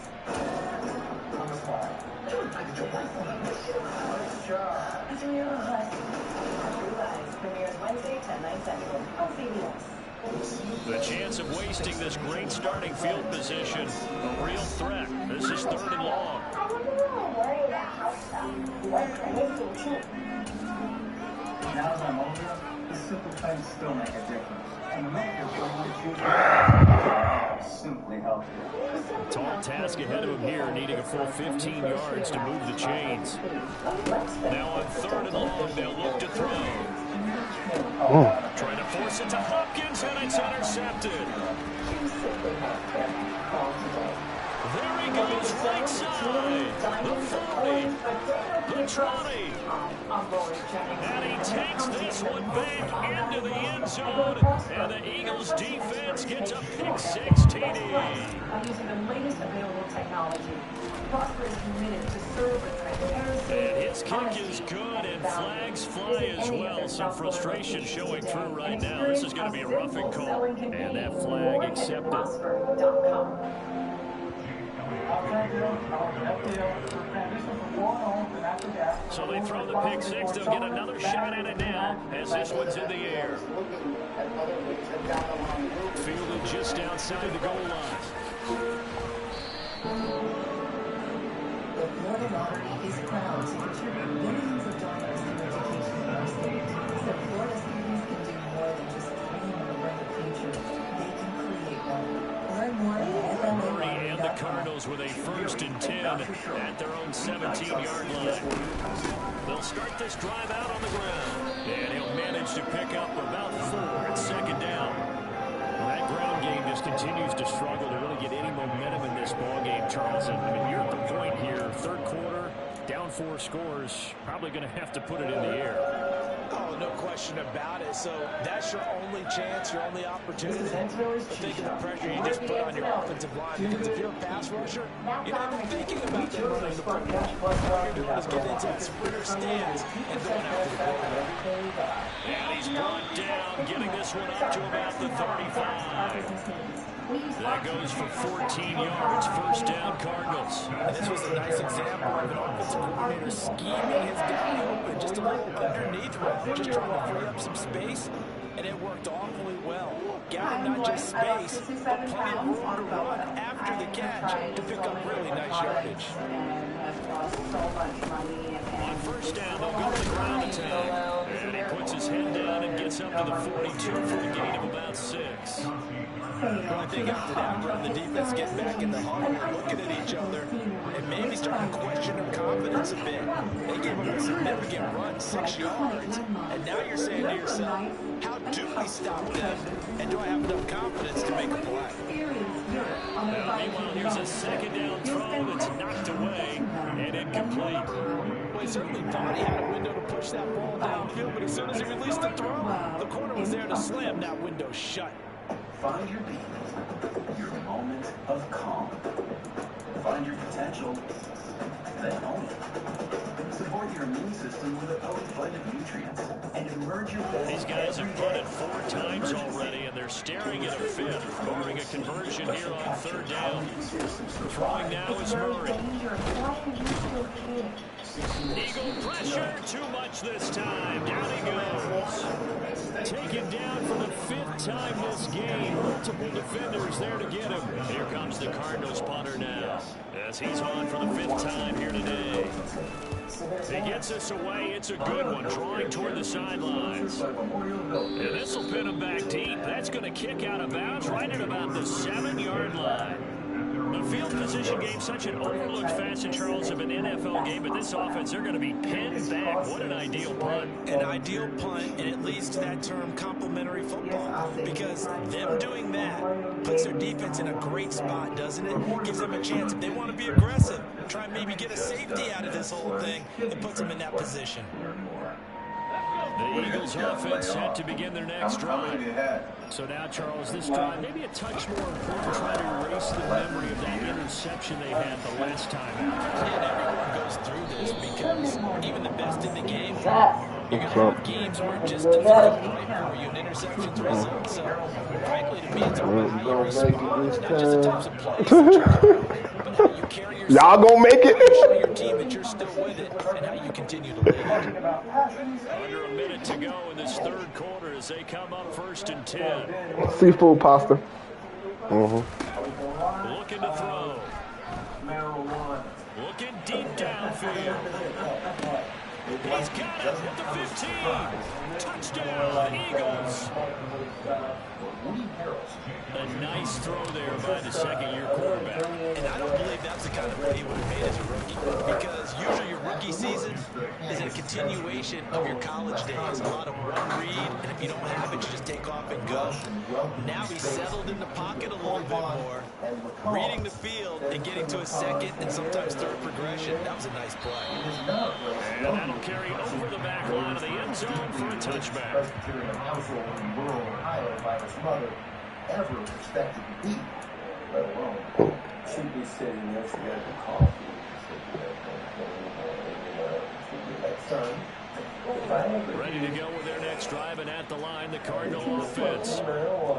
Premieres Wednesday, 10/9 Central on CBS. The chance of wasting this great starting field position, a real threat. This is 3rd and long. Now as I'm older, the simple things still make a difference. And the makers of simply help you. Tall task ahead of him here, needing a full 15 yards to move the chains. Now on 3rd and long, they'll look to throw. Trying to force it to Hopkins, and it's intercepted. There he goes, right side. The 40, the 20. And he takes this one back into the end zone. And the Eagles defense gets a pick 6 TD. Using the latest available technology. Prosper is committed to serve with transparency. And his kick is good, and flags fly as well. Some frustration showing through right now. This is going to be a roughing call. And that flag accepted. So they throw the pick 6. They'll get another shot at it now as this one's in the air. Fielded just outside the goal line. The Florida Lottery is proud to contribute millions of dollars to education in our state. So Florida students can do more than just dream of a bright future. They can create one. Learn more at Murray and the Cardinals with a 1st and 10 at their own 17-yard line. They'll start this drive out on the ground, and he'll manage to pick up about 4 at 2nd down. That ground game just continues to struggle to really get any momentum in this ball game, Charles. And I mean, you're at the point here, 3rd quarter, down 4 scores, probably going to have to put it in the air. Oh, no question about it. So that's your only chance, your only opportunity. But think of the pressure you just put on your offensive line. Because if you're a pass rusher, you're not even thinking about them running the football. All you're doing is getting into the sprinter stance and going after the quarterback. And he's brought down, getting this one up to about the 35. That goes for 14 yards. First down, Cardinals. And this was a nice example of an offensive coordinator scheming his guy open, just a little underneath route, just trying to free up some space, and it worked awfully well. Got him not just space, but plenty of room to run after the catch to pick up really nice yardage. On first down, they'll go to the ground attack. And he puts his head down and gets up to the 42 for a gain of about 6. Well, I think after that run, the defense getting back in the huddle, looking at each other, and maybe starting to question their confidence a bit. They gave up a significant run, 6 yards, and now you're saying to yourself, how do we stop them, and do I have enough confidence to make a play? Meanwhile, here's a second down throw that's knocked away and incomplete. Well, he certainly thought he had a window to push that ball downfield, but as soon as he released the throw, the corner was there to slam that window shut. Find your peak, your moment of calm. Find your potential, then own it. Support your immune system with a potent blend of nutrients and emerge your best. These guys have punted 4 times already, and they're staring at a 5th, barring a conversion here on third down. Throwing now is Murray. Eagle pressure, too much this time. Down he goes. Taken down for the 5th time this game. Multiple defenders there to get him. Here comes the Cardinals punter now, as he's on for the 5th time here today. He gets us away. It's a good one, drawing toward the sidelines. And this will pin him back deep. That's going to kick out of bounds right at about the 7-yard line. The field position game, such an overlooked facet, Charles, of an NFL game, but this offense, they're going to be pinned back. What an ideal punt. An ideal punt, and it leads to that term complementary football, because them doing that puts their defense in a great spot, doesn't it? Gives them a chance. If they want to be aggressive, try and maybe get a safety out of this whole thing, it puts them in that position. The Eagles offense set to begin their next drive. So now, Charles, this drive maybe a touch more important, trying to erase the memory of that interception they had the last time out. And everyone goes through this because even the best in the game, you're going to have games where it just doesn't play for you, and interceptions result. So, frankly, to me, it's about how you respond, not just the types of plays that you but how you carry yourself. Y'all gonna make it? You show your team that you're still with it, and how you continue to lead. Under a minute to go in this third quarter as they come up 1st and 10. Seafood pasta. Looking to throw. Looking deep downfield. He's got it at the 15. Touchdown, Eagles. A nice throw there by the second-year quarterback. And I don't believe that's the kind of play he would have made as a rookie, because usually your rookie season is a continuation of your college days. A lot of run read, and if you don't have it, you just take off and go. Now he's settled in the pocket a little bit more, reading the field and getting to a second and sometimes third progression. That was a nice play. And that'll carry over the back line of the end zone for a touchback. Ever expected to be, let alone should be sitting there for the coffee. Next time. Ready to go with their next drive, and at the line, the Cardinal offense.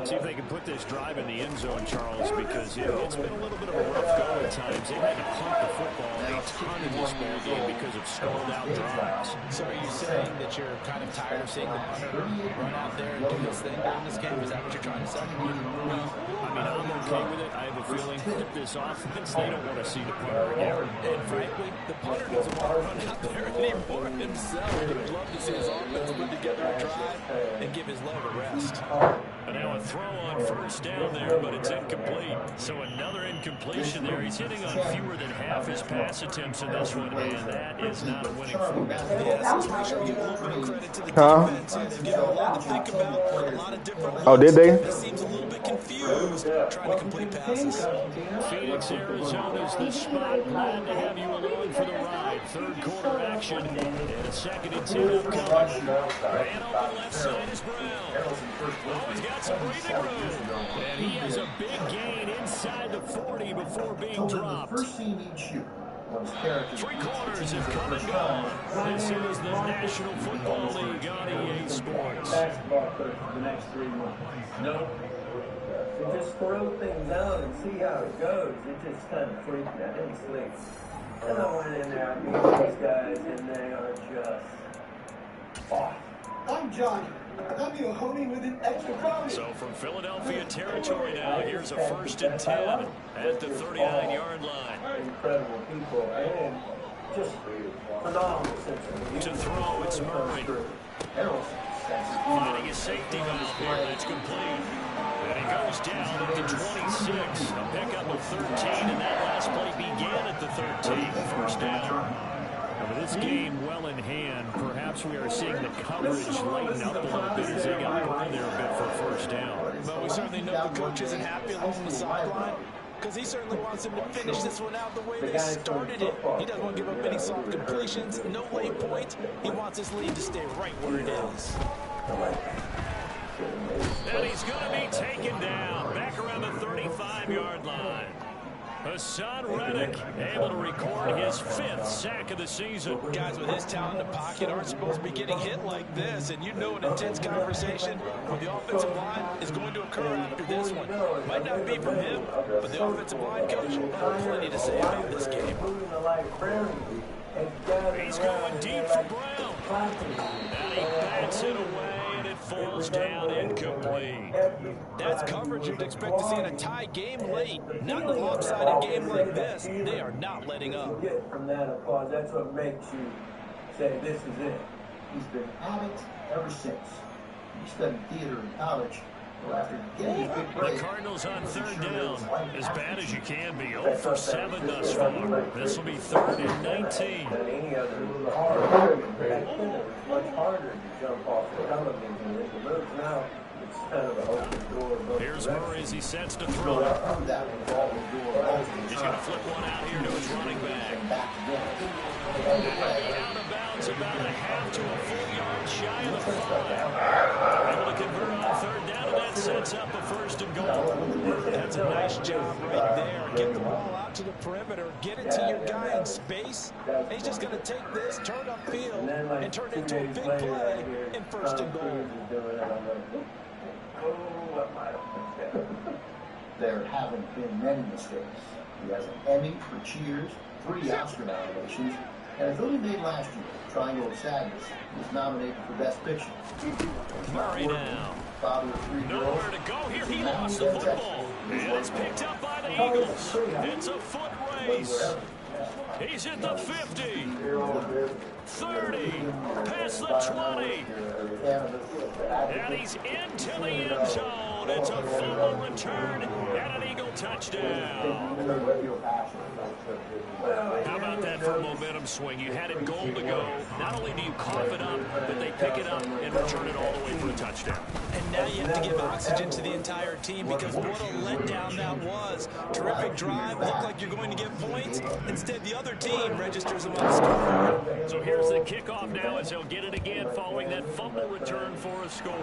See if they can put this drive in the end zone, Charles, because it's been a little bit of a rough go at times. They've had to punt the football a ton in this ball game because of stalled-out drives. So are you saying that you're kind of tired of seeing the punter run out there and do his thing during this game? Is that what you're trying to say? Well, I mean, I'm okay with it. I have a feeling that this offense, they don't want to see the punter again. And frankly, the punter doesn't want to run out there anymore himself. He'd love to see his offense put together a drive and give his leg a rest. And now a throw on first down there, but it's incomplete. So another incompletion there. He's hitting on fewer than half his pass attempts in this one, and that is not a winning formula. Yeah, so make sure you give a little bit of credit to the defense. They've given a lot to think about, a lot of different looks. Oh, did they? He seems a little bit confused trying to complete passes. Phoenix, Arizona is the spot. Glad to have you along for the ride. Third quarter action, and a 2nd and 10 upcoming. And on the left side is Brown. Oh, he's got some breathing room. And he has a big gain inside the 40 before being dropped. First seen each year. 3 quarters have come and gone. This is the National Football League on EA Sports. Basketball coach for the next 3 months. No. stuff. So just throw things out and see how it goes. It just kind of freaked me. I didn't sleep. And I went in there, I meet these guys, and they are just off. I'm Johnny. I'm your homie with an extra promise. So from Philadelphia territory now, here's a 1st and 10 at the 39-yard line. Incredible people, and just phenomenal sense of to throw, it's Murray. Finding a safety valve here, that's complete. And he goes down at the 26. A pickup of 13, and that last play began at the 13. First down. With this game well in hand, perhaps we are seeing the coverage lighten up a little bit as they got burned there a bit for first down. But we certainly know the coach isn't happy along the sideline, because he certainly wants them to finish this one out the way they started it. He doesn't want to give up any soft completions, no late points. He wants his lead to stay right where it is. And he's going to be taken down back around the 35-yard line. Hassan Reddick able to record his 5th sack of the season. Guys with his talent in the pocket aren't supposed to be getting hit like this, and you know an intense conversation with the offensive line is going to occur after this one. Might not be from him, but the offensive line coach has plenty to say about this game. He's going deep for Brown. And he bats it away, and it falls down incomplete. That's coverage you'd expect to see in a tie game late. Not in a lopsided game like this. They are not letting up. From that applause, that's what makes you say, this is it. He's been at it ever since. He studied theater in college. The Cardinals on 3rd down, as bad as you can be, 0 for 7 thus far. This will be 3rd and 19. Much harder to jump off the television. If it moves now, it's kind of an open door. Here's Murray as he sets to throw. He's going to flip one out here to his running back. Out of bounds about a half to a full yard shy of the 5. Able to convert on 3rd down, and that sets up a 1st and goal. That's a nice job right there. Get the ball out to the perimeter, get it to your guy in space. And he's just going to take this, turn upfield, and turn it into a big play in 1st and goal. There haven't been many mistakes. He has an Emmy for cheers, 3 Oscar nominations, and as only made last year, Triangle of Sadness was nominated for Best Picture. Murray now. Father of 3 girls. Nowhere to go here. He lost the football. And it's picked up by the Eagles. It's a foot race. He's at the 50. 30. Past the 20. And he's into the end zone. It's a fumble return and an Eagle touchdown. How about that for a momentum swing? You had it goal to go. Not only do you cough it up, but they pick it up and return it all the way for a touchdown. And now you have to give oxygen to the entire team, because what a letdown that was. Terrific drive. Looked like you're going to get points. Instead, the other team registers them on the scoreboard. So here's the kickoff now as they'll get it again following that fumble return for a score.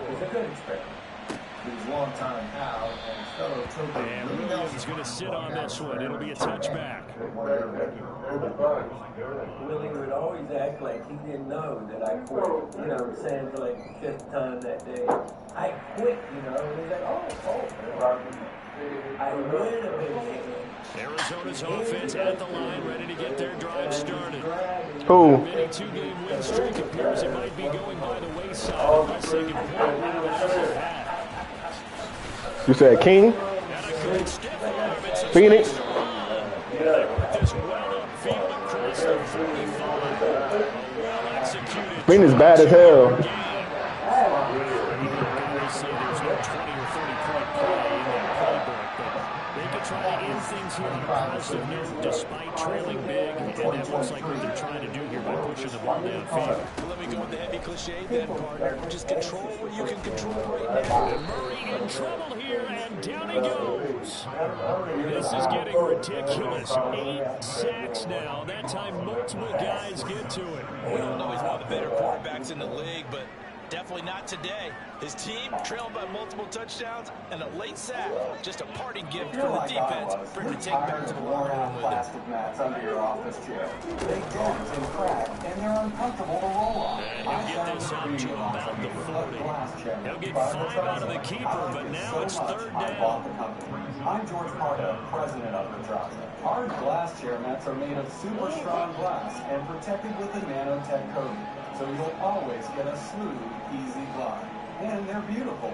His longtime pal and fellow Togo. And Williams is going to sit on this one. It'll be a touchback. Willie would always act like he didn't know that I quit. You know, saying for like the 5th time that day, I quit, you know. And he's like, oh, I would have been. Arizona's offense at the line, ready to get their drive started. Oh. Mini 2-game win streak appears it might be going by the wayside unless they can pull it out as they have. You said King? Phoenix? Phoenix bad as hell. Obviously, there's no 20 or 30-point play in that playbook, but they could try to end things here on a positive note despite trailing big, and that looks like what they're trying to do here by pushing the ball downfield. Well, let me go with the heavy cliche then, partner. Just control what you can control right now. And Murray in trouble here, and down he goes. This is getting ridiculous. 8 sacks now. That time, multiple guys get to it. We all know he's one of the better quarterbacks in the league, but Definitely not today. His team trailed by multiple touchdowns and a late sack. Just a parting gift for the defense for him to take back to the locker room with plastic mats under your office chair. They dent and crack, and they're uncomfortable to roll on. And he'll get this up to about the 40. He'll get 5 out of the keeper, but now it's 3rd down. I'm George Pardo, president of Petraza. Our glass chair mats are made of super strong glass and protected with a nanotech coating, so you'll always get a smooth, easy glide. And they're beautiful.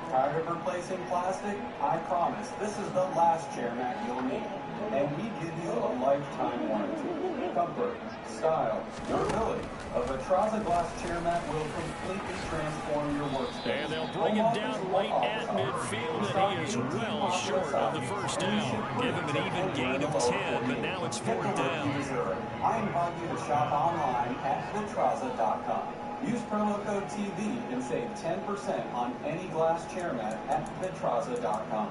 Tired of replacing plastic? I promise this is the last chair mat you'll need. And we give you a lifetime warranty. Comfort, style, durability. A Petraza glass chair mat will completely transform your workspace. And they'll bring him down late at midfield, and he is well short of the first down. Give him an even gain of 10, but now it's 4th down. I invite you to shop online at Petraza.com. Use promo code TV and save 10% on any glass chair mat at Petraza.com.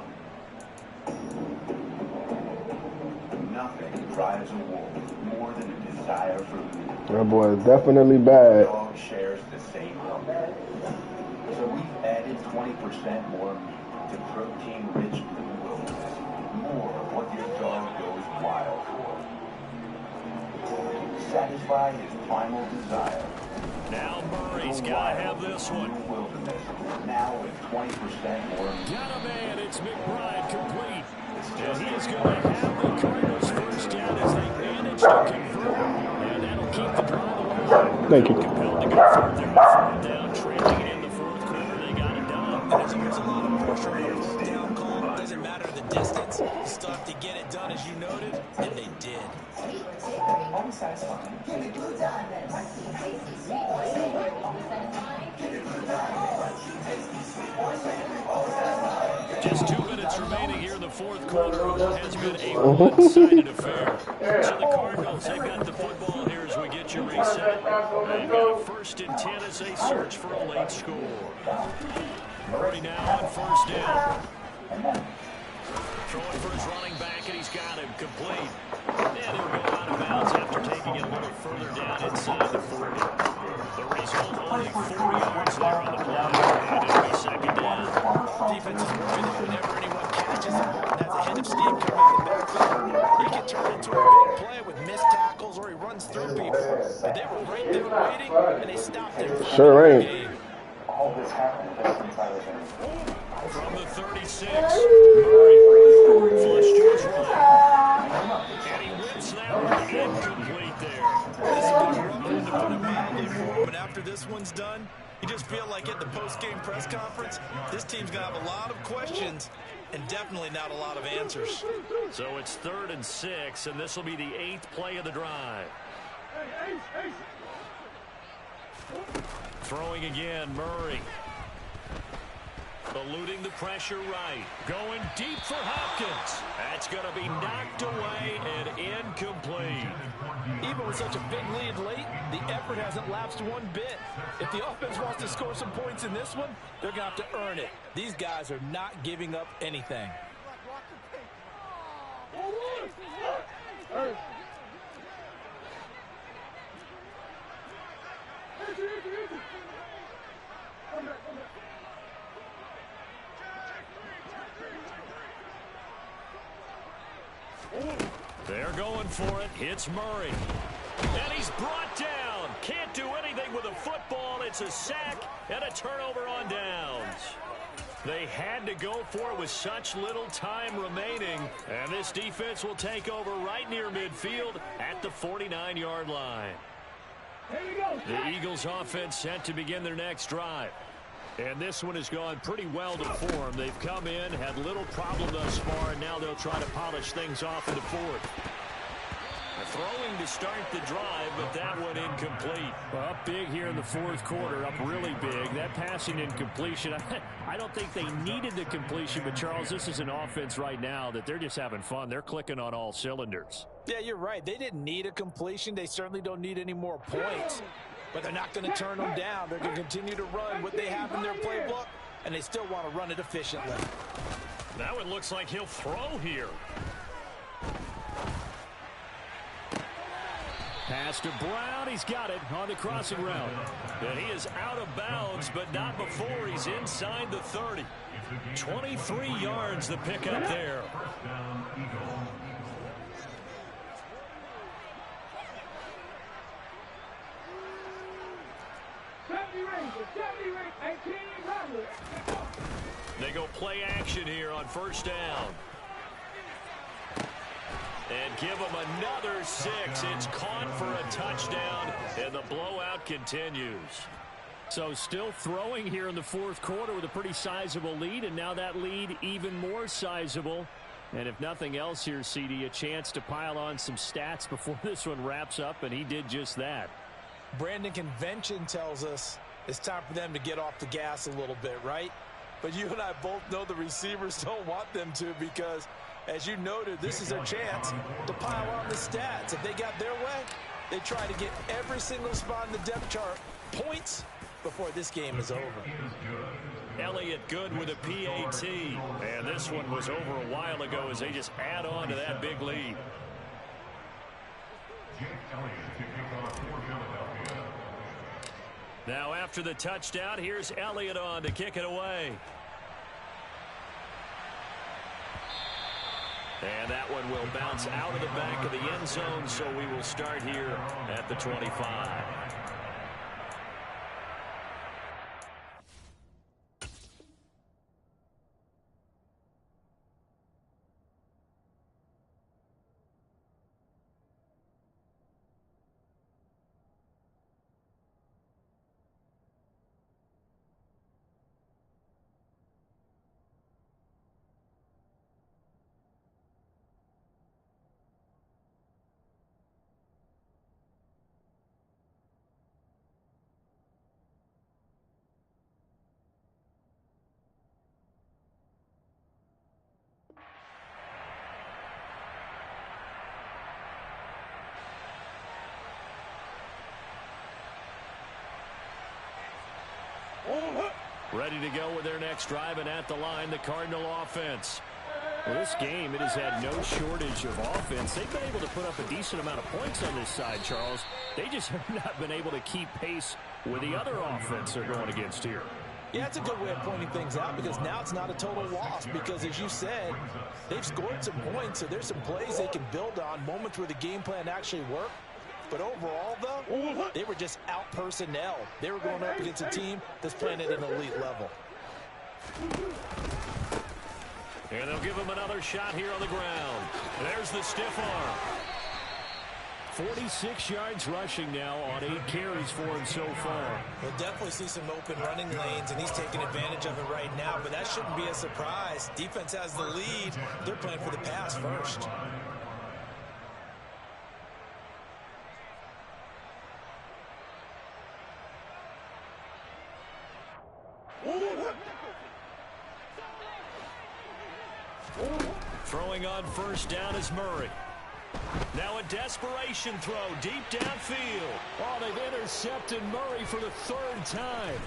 Nothing drives a wolf more than a desire for food. That boy is definitely bad. Dog shares the same hunger. So we've added 20% more meat to protein-rich food wilderness. More of what your dog goes wild for. Satisfy his primal desire. Now Murray's got to have this one. Wilderness. Now with 20% more meat. Got a man. It's McBride complete. And he is going to have the Cardinals first down as they manage to convert. And that'll keep the drive alive. Thank you. Compelled to go further and 4th down, trailing in the 4th quarter. They got it done. There's always a lot of pressure on a 4th down call. It doesn't matter the distance. You still have to get it done, as you noted, and they did. Always satisfying. Just 2 minutes remaining here in the 4th quarter. It has been a one-sided affair. So the Cardinals, they've got the football here as we get you reset. They've got a 1st and 10 as they search for a late score. Murray now on 1st down. Throwing for his running back, and he's got him complete. And he'll go out of bounds after taking it a little further down inside the 40. The result, only 4 yards there on the play, and it'll be 2nd down. Defense is worried that whenever anyone catches the ball and has a head of steam coming out of the backfield, he can turn into a big play with missed tackles or he runs through people. But they were right there waiting, and they stopped him. Sure ain't. All this happened From the 36, Murray flushed to his right. And he whips that one incomplete there. This has been rough to put it mildly for him, but after this one's done, you just feel like at the post-game press conference, this team's going to have a lot of questions and definitely not a lot of answers. So it's 3rd and 6, and this will be the 8th play of the drive. Throwing again, Murray. Eluding the pressure right. Going deep for Hopkins. That's going to be knocked away and incomplete. Even with such a big lead late, the effort hasn't lapsed one bit. If the offense wants to score some points in this one, they're going to have to earn it. These guys are not giving up anything. They're going for it. It's Murray. And he's brought down. Can't do anything with a football. It's a sack and a turnover on downs. They had to go for it with such little time remaining. And this defense will take over right near midfield at the 49-yard line. The Eagles offense set to begin their next drive. And this one has gone pretty well to form. They've come in, had little problem thus far, and now they'll try to polish things off in the 4th. Throwing to start the drive, but that one incomplete. Well, up big here in the 4th quarter, up really big. That passing incompletion, I don't think they needed the completion, but Charles, this is an offense right now that they're just having fun. They're clicking on all cylinders. Yeah, you're right. They didn't need a completion. They certainly don't need any more points. But they're not going to turn them down. They're going to continue to run what they have in their playbook, and they still want to run it efficiently. That one looks like he'll throw here. Pass Pass to Brown. He's got it on the crossing route. And he is out of bounds, but not before he's inside the 30. 23 yards the pickup there. They go play action here on first down. And give him another 6. It's caught for a touchdown, and the blowout continues. So still throwing here in the fourth quarter with a pretty sizable lead, and now that lead even more sizable. And if nothing else here, CD, a chance to pile on some stats before this one wraps up, and he did just that. Brandon, convention tells us it's time for them to get off the gas a little bit, right? But you and I both know the receivers don't want them to, because as you noted, this is their chance to pile on the stats. If they got their way, they try to get every single spot in the depth chart points before this game is over. Elliott good with a PAT. And this one was over a while ago as they just add on to that big lead. Now after the touchdown, here's Elliott on to kick it away. And that one will bounce out of the back of the end zone, so we will start here at the 25. Ready to go with their next drive, and at the line, the Cardinal offense. Well, this game, it has had no shortage of offense. They've been able to put up a decent amount of points on this side, Charles. They just have not been able to keep pace with the other offense they're going against here. Yeah, it's a good way of pointing things out, because now it's not a total loss, because as you said, they've scored some points, so there's some plays they can build on, moments where the game plan actually worked. But overall, though, they were just out personnel. They were going up against a team that's playing at an elite level. And they'll give him another shot here on the ground. There's the stiff arm. 46 yards rushing now on 8 carries for him so far. We'll definitely see some open running lanes, and he's taking advantage of it right now, but that shouldn't be a surprise. Defense has the lead. They're playing for the pass first. Throwing on first down is Murray. Now a desperation throw deep downfield. Oh, they've intercepted Murray for the 3rd time.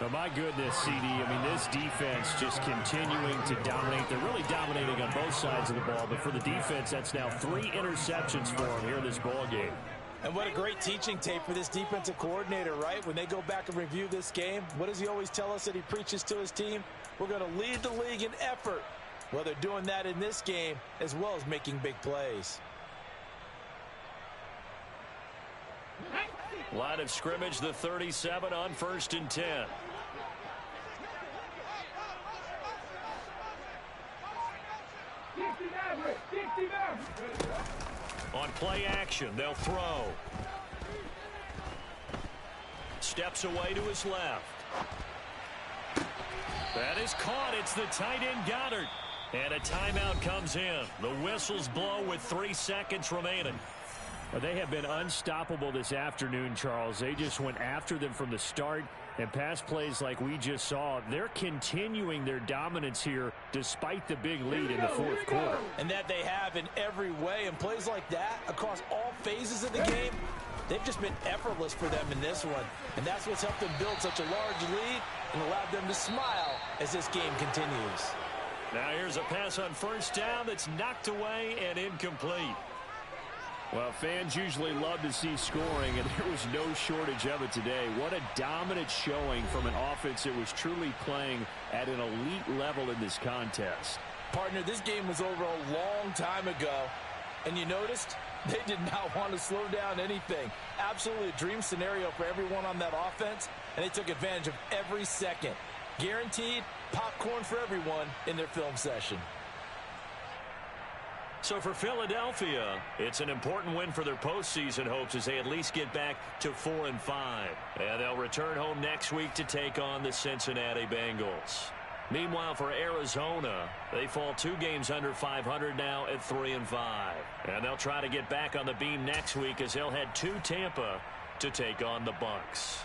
Oh, my goodness, CD. I mean, this defense just continuing to dominate. They're really dominating on both sides of the ball, but for the defense, that's now 3 interceptions for them here in this ball game. And what a great teaching tape for this defensive coordinator, right? When they go back and review this game, what does he always tell us that he preaches to his team? We're going to lead the league in effort. Well, they're doing that in this game as well as making big plays. Line of scrimmage, the 37 on 1st and 10. On play action, they'll throw. Steps away to his left. That is caught. It's the tight end Goddard. And a timeout comes in. The whistles blow with 3 seconds remaining. They have been unstoppable this afternoon, Charles. They just went after them from the start, and pass plays like we just saw, they're continuing their dominance here despite the big lead in the 4th quarter. And that they have in every way, and plays like that across all phases of the game, they've just been effortless for them in this one. And that's what's helped them build such a large lead and allowed them to smile as this game continues. Now here's a pass on first down that's knocked away and incomplete. Well, fans usually love to see scoring, and there was no shortage of it today. What a dominant showing from an offense that was truly playing at an elite level in this contest. Partner, this game was over a long time ago, and you noticed they did not want to slow down anything. Absolutely a dream scenario for everyone on that offense, and they took advantage of every second. Guaranteed popcorn for everyone in their film session. So for Philadelphia, it's an important win for their postseason hopes as they at least get back to 4-5. And they'll return home next week to take on the Cincinnati Bengals. Meanwhile, for Arizona, they fall 2 games under 500 now at 3-5. And they'll try to get back on the beam next week as they'll head to Tampa to take on the Bucs.